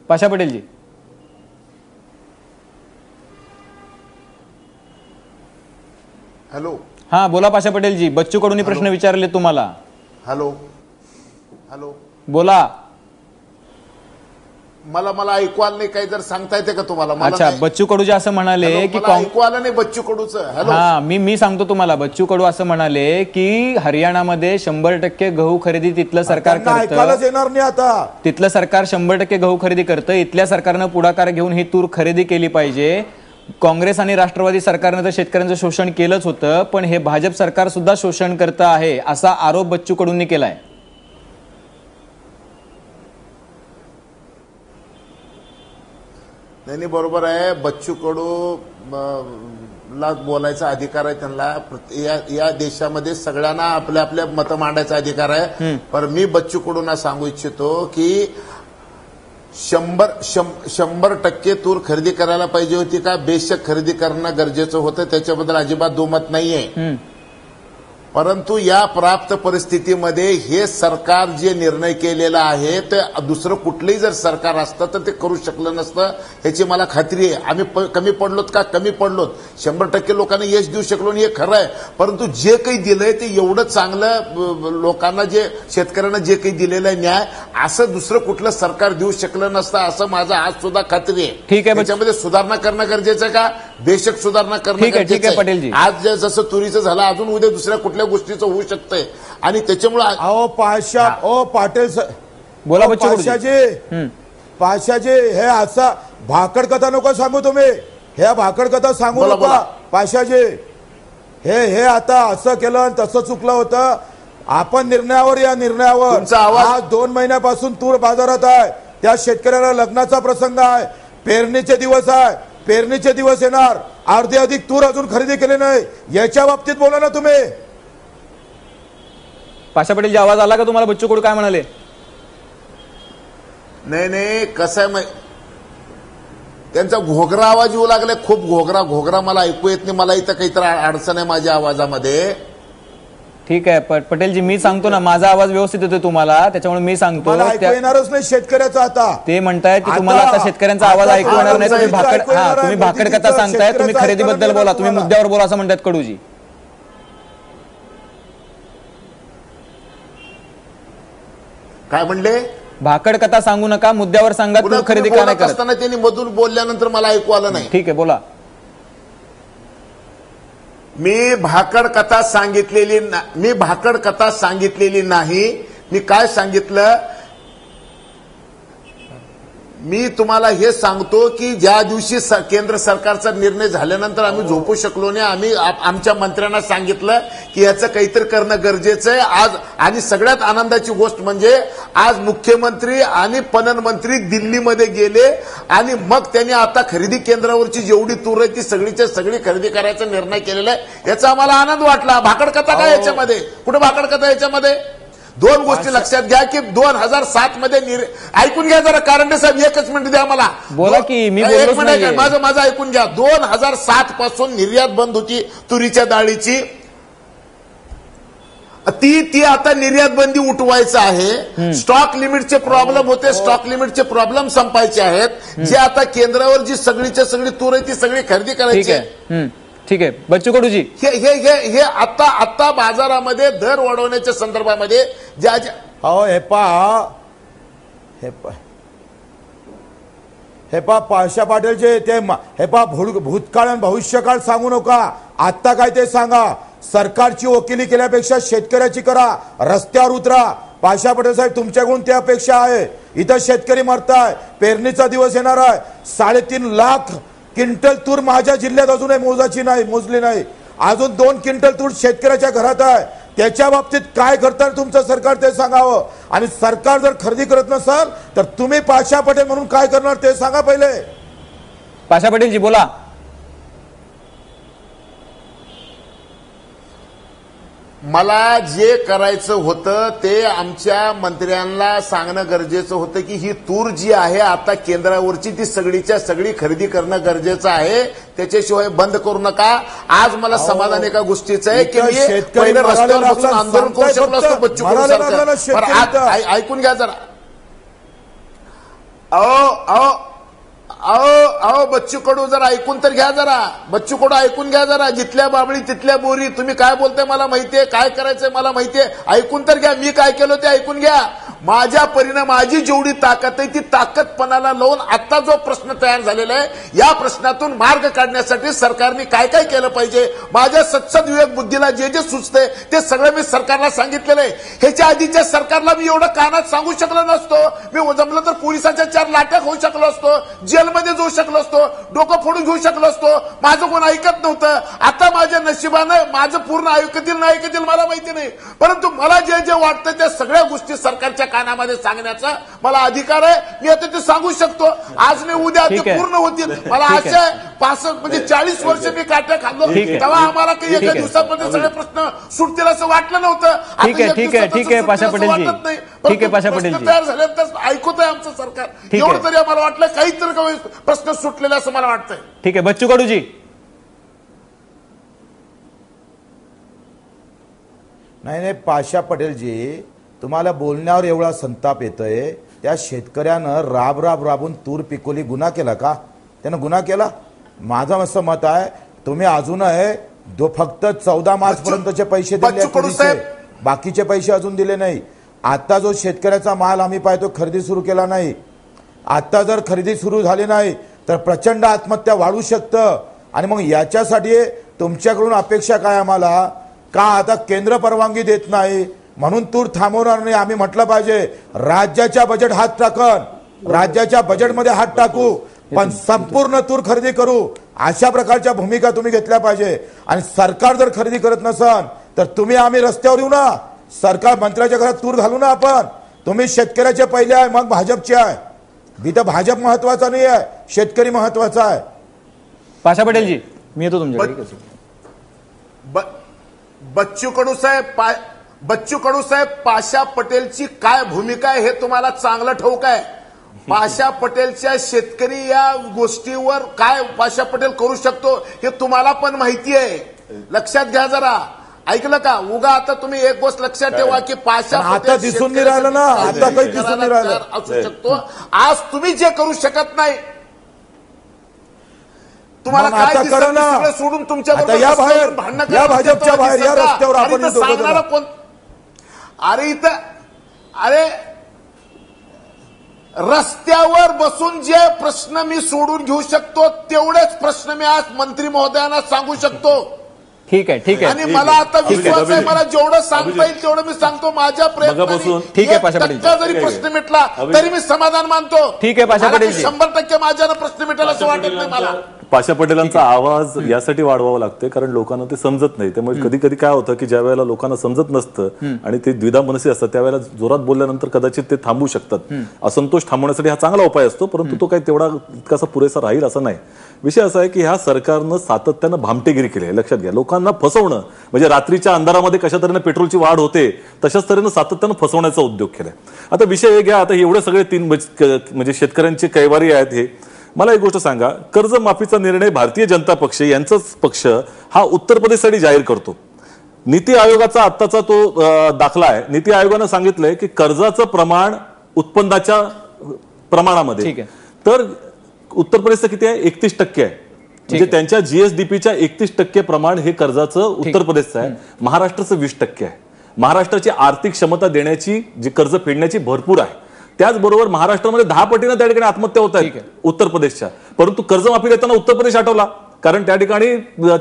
पाशा पटेलजी? हॅलो, हा बोला पाशा पटेलजी. बच्चू कडूंनी प्रश्न विचारले तुम्हाला. हॅलो हॅलो बोला. मला ऐकू आलं नाही, काही जर सांगता येते का तुम्हाला? अच्छा, बच्चू कडू जे असं म्हणाले की ऐकू आलं नाही बच्चू कडूचं. हा मी सांगतो तुम्हाला. बच्चू कडू असं म्हणाले की हरियाणामध्ये 100% गहू खरेदी तिथलं सरकार करतं, येणार नाही आता. तिथलं सरकार 100% गहू खरेदी करतं. इथल्या सरकारनं पुढाकार घेऊन ही तूर खरेदी केली पाहिजे. काँग्रेस आणि राष्ट्रवादी सरकारनं तर शेतकऱ्यांचं शोषण केलंच होतं, पण हे भाजप सरकार सुद्धा शोषण करतं आहे असा आरोप बच्चू कडूंनी केलाय. नाही, बरोबर आहे. बच्चू कडू ला बोलायचा अधिकार आहे त्यांना. या देशामध्ये सगळ्यांना आपल्या आपल्या मत मांडायचा अधिकार आहे. पण मी बच्चू कडूंना सांगू इच्छितो की 100% तूर खरेदी करायला पाहिजे होती का? बेशक खरेदी करणं गरजेचं होतं, त्याच्याबद्दल अजिबात दुमत नाहीये. परंतु या प्राप्त परिस्थितीमध्ये हे सरकार जे निर्णय केलेला आहे ते दुसरं कुठलंही जर सरकार असतं तर ते करू शकलं नसतं, ह्याची मला खात्री आहे. आम्ही कमी पडलोत का? कमी पडलोत. 100% लोकांना यश देऊ शकलो नाही हे खरं आहे, परंतु जे काही दिलंय ते एवढं चांगलं लोकांना, जे शेतकऱ्यांना जे काही दिलेलं आहे न्याय, असं दुसरं कुठलं सरकार देऊ शकलं नसतं असं माझं आज सुद्धा खात्री आहे. ठीक आहे, त्याच्यामध्ये सुधारणा करणं गरजेचं का? बेशक सुधारणा करणं गरजेचं आहे. आज जसं तुरीचं झालं, अजून उद्या दुसऱ्या कुठल्या गोष्टीचं होऊ शकतंय आणि त्याच्यामुळे पाटील बोला पाशाजी हे असा भाकड कथा नको सांगू तुम्ही. हे भाकड कथा सांगू नका पाशाजी. हे आता असं केलं आणि तसं चुकलं होतं. आपण या निर्णयावर आज 2 महिन्यापासून तूर बाजारात आहे. त्या शेतकऱ्याला लग्नाचा प्रसंग आहे, पेरणीचे दिवस आहे, पेरणीचे दिवस येणार, अर्धी अधिक तूर अजून खरेदी केली नाही. याच्या बाबतीत बोला ना तुम्ही. पाशा पटेलजी, आवाज आला का तुम्हाला? बच्चू कडू काय म्हणाले? नाही, कसं आहे त्यांचा घोगरा आवाज येऊ लागलाय, खूप घोगरा मला ऐकू येत नाही. मला इथं काहीतरी अडचण आहे माझ्या आवाजामध्ये. ठीक आहे पटेलजी, मी सांगतो ना, माझा आवाज व्यवस्थित येतोय तुम्हाला, त्याच्यामुळे मी सांगतो. येणारच नाही शेतकऱ्याचा. आता ते म्हणतायत की तुम्हाला आता शेतकऱ्यांचा आवाज ऐकू येणार नाही. तुम्ही भाकड कथा सांगताय, तुम्ही खरेदीबद्दल बोला, तुम्ही मुद्द्यावर बोला असं म्हणतात कडूजी. काय म्हणले? भाकड कथा सांगू नका, मुद्द्यावर सांगा. तूर खरेदी का नाही करत असताना त्यांनी मधून बोलल्यानंतर मला ऐकू आलं नाही. ठीक आहे, बोला. मी भाकड कथा सांगितलेली नाही. मी काय सांगितलं, मी तुम्हाला हे सांगतो की ज्या दिवशी केंद्र सरकारचा निर्णय झाल्यानंतर आम्ही झोपू शकलो नाही. आम्ही आमच्या मंत्र्यांना सांगितलं की याचं काहीतरी करणं गरजेचं आहे आज. आणि सगळ्यात आनंदाची गोष्ट म्हणजे आज मुख्यमंत्री आणि पणन मंत्री दिल्लीमध्ये गेले आणि मग त्यांनी आता खरेदी केंद्रावरची जेवढी तूर आहे ती सगळीच्या सगळी खरेदी करायचा निर्णय केलेला आहे. याचा आम्हाला आनंद वाटला. भाकड कथा काय याच्यामध्ये, कुठे भाकड कथा याच्यामध्ये? दोन गोष्टी लक्षात घ्या की 2007 मध्ये ऐकून घ्या जरा कारंडे साहेब, एकच मिनिट द्या मला. बोला की मी एक मिनिट माझं ऐकून घ्या. 2007 पासून निर्यात बंद होती तुरीच्या डाळीची, ती आता निर्यात बंदी उठवायचं आहे. स्टॉक लिमिटचे प्रॉब्लेम होते, स्टॉक लिमिटचे प्रॉब्लेम संपायचे आहेत. जे आता केंद्रावर जी सगळीच्या सगळी तूर आहे ती सगळी खरेदी करायची आहे. ठीक आहे बच्चू कडूजी, हे आता बाजारामध्ये दर वाढवण्याच्या संदर्भामध्ये ज्या हे पा पाशा पाटीलचे ते हे पा भूतकाळ आणि भविष्यकाळ सांगू नका. आता काय ते सांगा. सरकारची वकिली केल्यापेक्षा शेतकऱ्याची करा, रस्त्यावर उतरा. पाशा पटेल साहेब, तुमच्याकडून ती अपेक्षा आहे. इथं शेतकरी मरताय, पेरणीचा दिवस येणार आहे. 3.5 लाख क्विंटल तूर माझ्या जिल्ह्यात अजूनही मोजली नाही. अजून 2 क्विंटल तूर शेतकऱ्याच्या घरात आहे. त्याच्या बाबतीत काय करतात तुमचं सरकार ते सांगावं. आणि सरकार जर खरेदी करत नसाल तर तुम्ही पाशा पटेल म्हणून काय करणार ते सांगा पहिले. पाशा पटेलजी बोला. मला जे करायचं होतं ते आमच्या मंत्र्यांना सांगणं गरजेचं होतं की ही तूर जी आहे आता केंद्रावरची ती सगळीच्या सगळी खरेदी करणं गरजेचं आहे. त्याच्याशिवाय बंद करू नका. आज मला समाधान एका गोष्टीचं आहे की मी पहिलं रस्त्यावर बसून आंदोलन करू शकलो असतो बच्चू कडू सारखं. ऐकून घ्या जरा. अहो बच्चू कडू जरा ऐकून तर घ्या जरा. बच्चू कडू ऐकून घ्या जरा. जिथल्या बाबळी तिथल्या बोरी. तुम्ही काय बोलताय मला माहितीये, काय करायचंय मला माहितीये. ऐकून तर घ्या. मी काय केलं ते ऐकून घ्या. माझ्या परिणाम माझी जेवढी ताकद आहे ती ताकदपणाला लावून आता जो प्रश्न तयार झालेला आहे या प्रश्नातून मार्ग काढण्यासाठी सरकारने काय काय केलं पाहिजे, माझ्या सत्सद विवेक बुद्धीला जे जे सुचते ते सगळं मी सरकारला सांगितलेलं आहे. ह्याच्या आधीच्या सरकारला मी एवढं कानात सांगू शकलो नसतो. मी जमलं तर पोलिसांच्या 4 लाट्या होऊ शकलो असतो, जेलमध्ये जाऊ शकलो असतो, डोकं फोडून घेऊ शकलो असतो. माझं कोण ऐकत नव्हतं. आता माझ्या नशिबानं माझं पूर्ण ऐकतील नाही ऐकतील मला माहिती नाही, परंतु मला जे जे वाटतं त्या सगळ्या गोष्टी सरकारच्या कानामध्ये सांगण्याचा मला अधिकार आहे. मी आता ते सांगू शकतो. आज नाही उद्या ते पूर्ण होतील. मला आशा आहे 65 म्हणजे 40 वर्ष मी काट्या खाल्लो तेव्हा आम्हाला काही एका दिवसामध्ये सगळे प्रश्न सुटतील असं वाटलं नव्हतं. ठीक आहे पाशा पटेलजी, ठीक आहे पाशा पटेलजी, तयार झाल्यानंतर ऐकत आहे आमचं सरकार. एवढं तरी आम्हाला वाटलं काहीतरी प्रश्न सुटलेला असं मला वाटतंय. ठीक आहे बच्चू कडूजी. नाही पाशा पटेलजी, तुम्हाला बोलण्यावर एवढा संताप येतोय. त्या शेतकऱ्यानं राबून तूर पिकवली, गुन्हा केला का? त्यानं गुन्हा केला? माझं असं मत आहे तुम्ही अजूनही फक्त 14 मार्च पर्यंतचे पैसे दिले, बाकीचे पैसे अजून दिले नाही. आता जो शेतकऱ्याचा माल आम्ही पाहतो खरेदी सुरू केला नाही. आता जर खरेदी सुरू झाली नाही तर प्रचंड आत्महत्या वाढू शकतं. आणि मग याच्यासाठी तुमच्याकडून अपेक्षा काय आम्हाला? का आता केंद्र परवानगी देत नाही म्हणून तूर थांबवणार नाही. आम्ही म्हटलं पाहिजे राज्याच्या बजेट हात टाकन, राज्याच्या बजेटमध्ये हात टाकू, पण संपूर्ण तूर खरेदी करू. अशा प्रकारच्या भूमिका तुम्ही घेतल्या पाहिजे. आणि सरकार जर खरेदी करत नसन तर तुम्ही आम्ही रस्त्यावर येऊ ना. सरकार मंत्र्याच्या घरात तूर घालू ना आपण. तुम्ही शेतकऱ्याचे पहिले आहे मग भाजपचे आहे. इथं भाजप महत्वाचा नाही आहे, शेतकरी महत्वाचा आहे. पाशा पटेलजी मी येतो तुमच्याकडे. बच्चू कडू साहेब पाशा पटेलची काय भूमिका आहे हे तुम्हाला चांगलं ठाऊक आहे. पाशा पटेलच्या शेतकरी या गोष्टीवर काय पाशा पटेल करू शकतो हे तुम्हाला पण माहिती आहे. लक्षात घ्या जरा. ऐकलं का? उगा आता तुम्ही एक गोष्ट लक्षात ठेवा की पाशा आता दिसून नाही राहिलं ना, आता काही दिसून नाही राहिलं असू शकतो. आज तुम्ही जे करू शकत नाही तुम्हाला काय सगळं सोडून तुमच्या या भाजपच्या बाहेर या रस्त्यावर आपण सांगणारा कोण? अरे इथं रस्त्यावर बसून जे प्रश्न मी सोडून घेऊ शकतो तेवढेच प्रश्न मी आज मंत्री महोदयांना सांगू शकतो. ठीक आहे आणि मला आता विश्वास आहे, मला जेवढं सांगता येईल तेवढं मी सांगतो. माझ्या प्रयत्नांनी ठीक आहे पाशा पाटील, जरी प्रश्न मिटला तरी मी समाधान मानतो. ठीक आहे पाशा पाटील, 100% माझ्यानं प्रश्न मिटेल असं वाटत नाही मला. पाशा पटेलांचा आवाज यासाठी वाढवावा लागतोय कारण लोकांना ते समजत नाही. त्यामुळे कधी कधी काय होतं की ज्या वेळेला लोकांना समजत नसतं आणि ते द्विधा मनसी असतात त्यावेळेला जोरात बोलल्यानंतर कदाचित ते थांबू शकतात. असंतोष थांबवण्यासाठी हा चांगला उपाय असतो, परंतु तो काही तेवढा इतकासा पुरेसा राहील असं नाही. विषय असा आहे की ह्या सरकारनं सातत्यानं भामटेगिरी केली आहे. लक्षात घ्या, लोकांना फसवणं म्हणजे रात्रीच्या अंधारामध्ये कशा तऱ्हेने पेट्रोलची वाढ होते तशाच तऱ्हेनं सातत्यानं फसवण्याचा उद्योग केलाय. आता विषय हे घ्या, आता एवढे सगळे तीन म्हणजे शेतकऱ्यांचे कैवारी आहेत. हे मला एक गोष्ट सांगा, कर्जमाफीचा निर्णय भारतीय जनता पक्ष यांचाच पक्ष हा उत्तर प्रदेशसाठी जाहीर करतो. नीती आयोगाचा आत्ताचा तो दाखला आहे. नीती आयोगानं सांगितलंय की कर्जाचं प्रमाण उत्पन्नाच्या प्रमाणामध्ये तर उत्तर प्रदेशचं किती आहे, 31% आहे. म्हणजे त्यांच्या जीएसडीपीच्या 31% प्रमाण हे कर्जाचं उत्तर प्रदेशचं आहे. महाराष्ट्राचं 20% आहे. महाराष्ट्राची आर्थिक क्षमता देण्याची जी कर्ज फेडण्याची भरपूर आहे. त्याचबरोबर महाराष्ट्रामध्ये 10 पटीनं त्या ठिकाणी आत्महत्या होत आहेत उत्तर प्रदेशच्या. परंतु कर्जमाफी देताना उत्तर प्रदेश आठवला कारण त्या ठिकाणी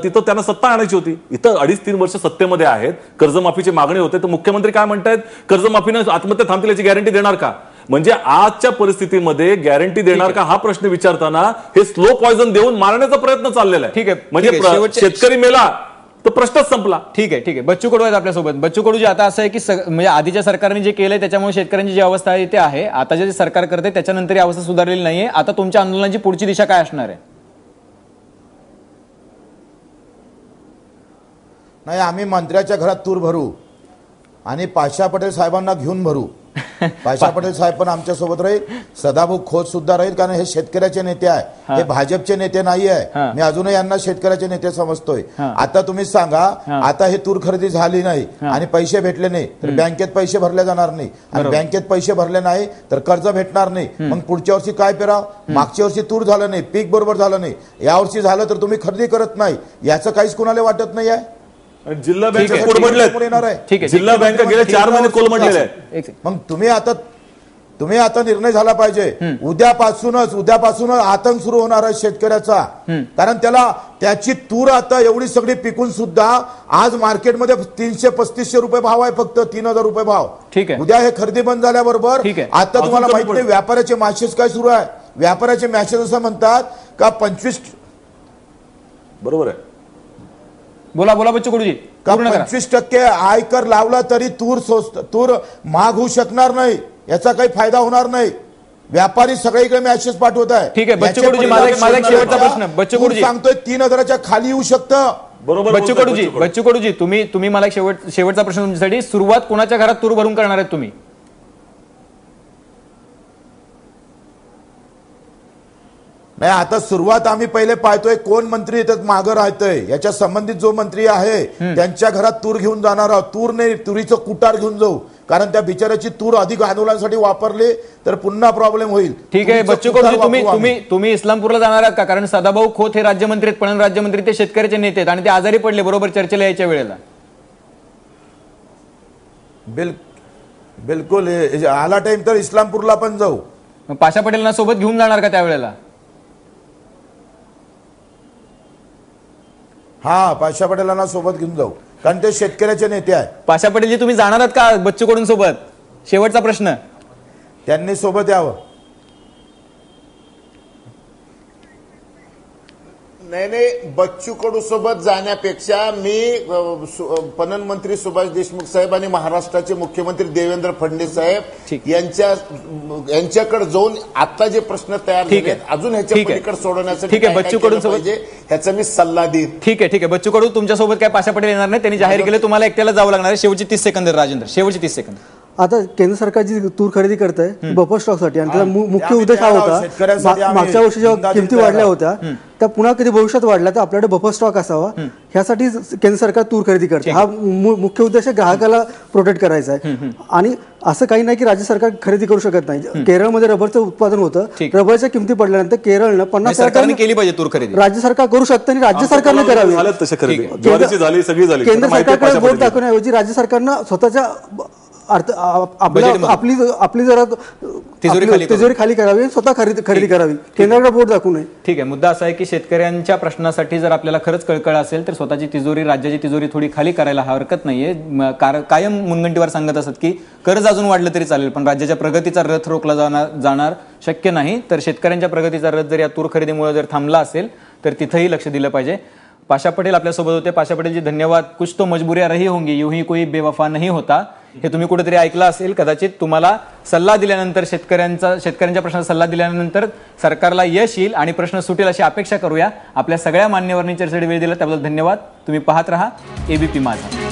तिथं त्यांना सत्ता आणायची होती. इथं 2.5-3 वर्ष सत्तेमध्ये आहेत, कर्जमाफीची मागणी होते, तर मुख्यमंत्री काय म्हणतायत, कर्जमाफीनं आत्महत्या थांबतील याची गॅरंटी देणार का? म्हणजे आजच्या परिस्थितीमध्ये गॅरंटी देणार का हा प्रश्न विचारताना हे स्लो पॉयझन देऊन मारण्याचा प्रयत्न चाललेला आहे. म्हणजे शेतकरी मेला तर प्रश्नच संपला. ठीक आहे बच्चू कडू आहेत आपल्यासोबत. बच्चू कडूजी, आता असं आहे की म्हणजे आधीच्या सरकारने जे केलंय त्याच्यामुळे शेतकऱ्यांची जी अवस्था आहे ते आहे, आता जे सरकार करते त्याच्यानंतर ही अवस्था सुधारलेली नाहीये. आता तुमच्या आंदोलनाची पुढची दिशा काय असणार आहे? नाही, आम्ही मंत्र्याच्या घरात तूर भरू आणि पाशा पटेल साहेबांना घेऊन भरू. पाशा पटेल साहेब पण आमच्या सोबत राहील, सदाभाऊ खोत सुद्धा राहील, कारण हे शेतकऱ्याचे नेते आहे, हे भाजपचे नेते नाही आहे. मी अजूनही यांना शेतकऱ्याचे नेते समजतोय. आता तुम्ही सांगा, आता हे तूर खरेदी झाली नाही आणि पैसे भेटले नाही तर बँकेत पैसे भरले जाणार नाही, आणि बँकेत पैसे भरले नाही तर कर्ज भेटणार नाही. मग पुढच्या वर्षी काय पेराव? मागच्या वर्षी तूर झालं नाही, पीक बरोबर झालं नाही, यावर्षी झालं तर तुम्ही खरेदी करत नाही, याचं काहीच कुणाला वाटत नाही आहे. जिल्हा बँका कोलमडल्या, जिल्हा बँका गेले 4 महिने कोलमडलेल्या आहेत. मग तुम्ही आता निर्णय झाला पाहिजे. उद्यापासूनच आतंक सुरू होणार आहे शेतकऱ्याचा, कारण त्याची तूर आता एवढी सगळी पिकून सुद्धा आज मार्केटमध्ये 300-3500 रुपये भाव आहे, फक्त 3000 रुपये भाव. उद्या हे खरेदी बंद झाल्याबरोबर आता तुम्हाला माहिती नाही व्यापाऱ्याचे मॅसेज काय सुरू आहे. व्यापाऱ्याचे मॅसेज असं म्हणतात का 25 बरोबर आहे. बोला बच्चू कडूजी. 25% आयकर लावला तरी तूर महाग होऊ शकणार नाही, याचा काही फायदा होणार नाही. व्यापारी सगळीकडे मॅसेज पाठवत आहे. ठीक आहे बच्चू कडूजी, माझा एक शेवटचा प्रश्न. बच्चू कडूजी सांगतोय 3000च्या खाली येऊ शकतं. बरोबर बच्चू कडूजी, तुम्ही मला शेवटचा प्रश्न तुमच्यासाठी, सुरुवात कोणाच्या घरात तूर भरून करणार आहेत तुम्ही? नाही, आता सुरुवात आम्ही पहिले पाहतोय कोण मंत्री येतात मागं राहतोय, याच्या संबंधित जो मंत्री आहे त्यांच्या घरात तूर घेऊन जाणार आहोत. तूर नाही, तुरीचं कुटार घेऊन जाऊ, कारण त्या बिचाऱ्याची तूर अधिक आंदोलनासाठी वापरली तर पुन्हा प्रॉब्लेम होईल. ठीक आहे बच्चू कडूजी, तुम्ही इस्लामपूरला जाणार आहात का? कारण सदाभाऊ खोत हे राज्यमंत्री आहेत, पणन राज्यमंत्री, ते शेतकऱ्याचे नेते आहेत आणि ते आजारी पडले बरोबर चर्चेला यायच्या वेळेला. बिलकुल आला टाइम तर इस्लामपूरला पण जाऊ. पाशा पटेलांना सोबत घेऊन जाणार का त्यावेळेला? हा, पाशा पटेलांना सोबत घेऊन जाऊ, कारण ते शेतकऱ्याचे नेते आहे. पाशा पटेलजी, तुम्ही जाणार आहात का बच्चू कडूं सोबत? शेवटचा प्रश्न. त्यांनी सोबत यावं. नाही, बच्चू कडू सोबत जाण्यापेक्षा मी पणन मंत्री सुभाष देशमुख साहेब आणि महाराष्ट्राचे मुख्यमंत्री देवेंद्र फडणवीस साहेब यांच्याकडे जाऊन आता जे प्रश्न तयार झाले अजून ह्याच्या पलीकडे सोडवण्यासाठी बच्चू कडू सोबत ह्याचा मी सल्ला देईन. ठीक आहे बच्चू कडू तुमच्यासोबत काय पाशा पटेल येणार नाही, त्यांनी जाहीर केलं, तुम्हाला एकट्याला जावं लागणार आहे. शेवटची 30 सेकंद राजेंद्र, शेवटची 30 सेकंद. आता केंद्र सरकार जी तूर खरेदी करत आहे बफर स्टॉकसाठी, आणि त्याचा मुख्य उद्देश हा होता, मागच्या वर्षी जेव्हा किमती वाढल्या होत्या त्या पुन्हा कधी भविष्यात वाढल्या तर आपल्याकडे बफर स्टॉक असावा, ह्यासाठी केंद्र सरकार तूर खरेदी करते. हा मुख्य उद्देश ग्राहकाला प्रोटेक्ट करायचा आहे. आणि असं काही नाही की राज्य सरकार खरेदी करू शकत नाही. केरळमध्ये रबरचं उत्पादन होतं, रबरच्या किमती पडल्यानंतर केरळनं 50% केली पाहिजे तूर खरेदी. राज्य सरकार करू शकतं आणि राज्य सरकारने करावी. केंद्र सरकारकडे बोट दाखवण्याऐवजी राज्य सरकारनं स्वतःच्या आपली जरा तिजोरी खाली करावी, स्वतः खरेदी करावी, केंद्राकडे बोट दाखवू नये. ठीक आहे. मुद्दा असा आहे की शेतकऱ्यांच्या प्रश्नासाठी जर आपल्याला खरंच कळकळ असेल तर स्वतःची तिजोरी, राज्याची तिजोरी थोडी खाली करायला हरकत नाहीये. कायम मुनगंटीवार सांगत असत की कर्ज अजून वाढलं तरी चालेल, पण राज्याच्या प्रगतीचा रथ रोखला जाणार शक्य नाही. तर शेतकऱ्यांच्या प्रगतीचा रथ जर या तूर खरेदीमुळे जर थांबला असेल तर तिथंही लक्ष दिलं पाहिजे. पाशा पटेल आपल्यासोबत होते. पाशा पटेलजी धन्यवाद. कुछ तो मजबुरियां रही होंगी, यूं ही कोई बेवफा नहीं होता, हे तुम्ही कुठेतरी ऐकलं असेल. कदाचित तुम्हाला सल्ला दिल्यानंतर, शेतकऱ्यांच्या प्रश्नाचा सल्ला दिल्यानंतर सरकारला यश येईल आणि प्रश्न सुटेल अशी अपेक्षा करूया. आपल्या सगळ्या मान्यवरांनी चर्चेसाठी वेळ दिला त्याबद्दल धन्यवाद. तुम्ही पाहत रहा एबीपी माझा.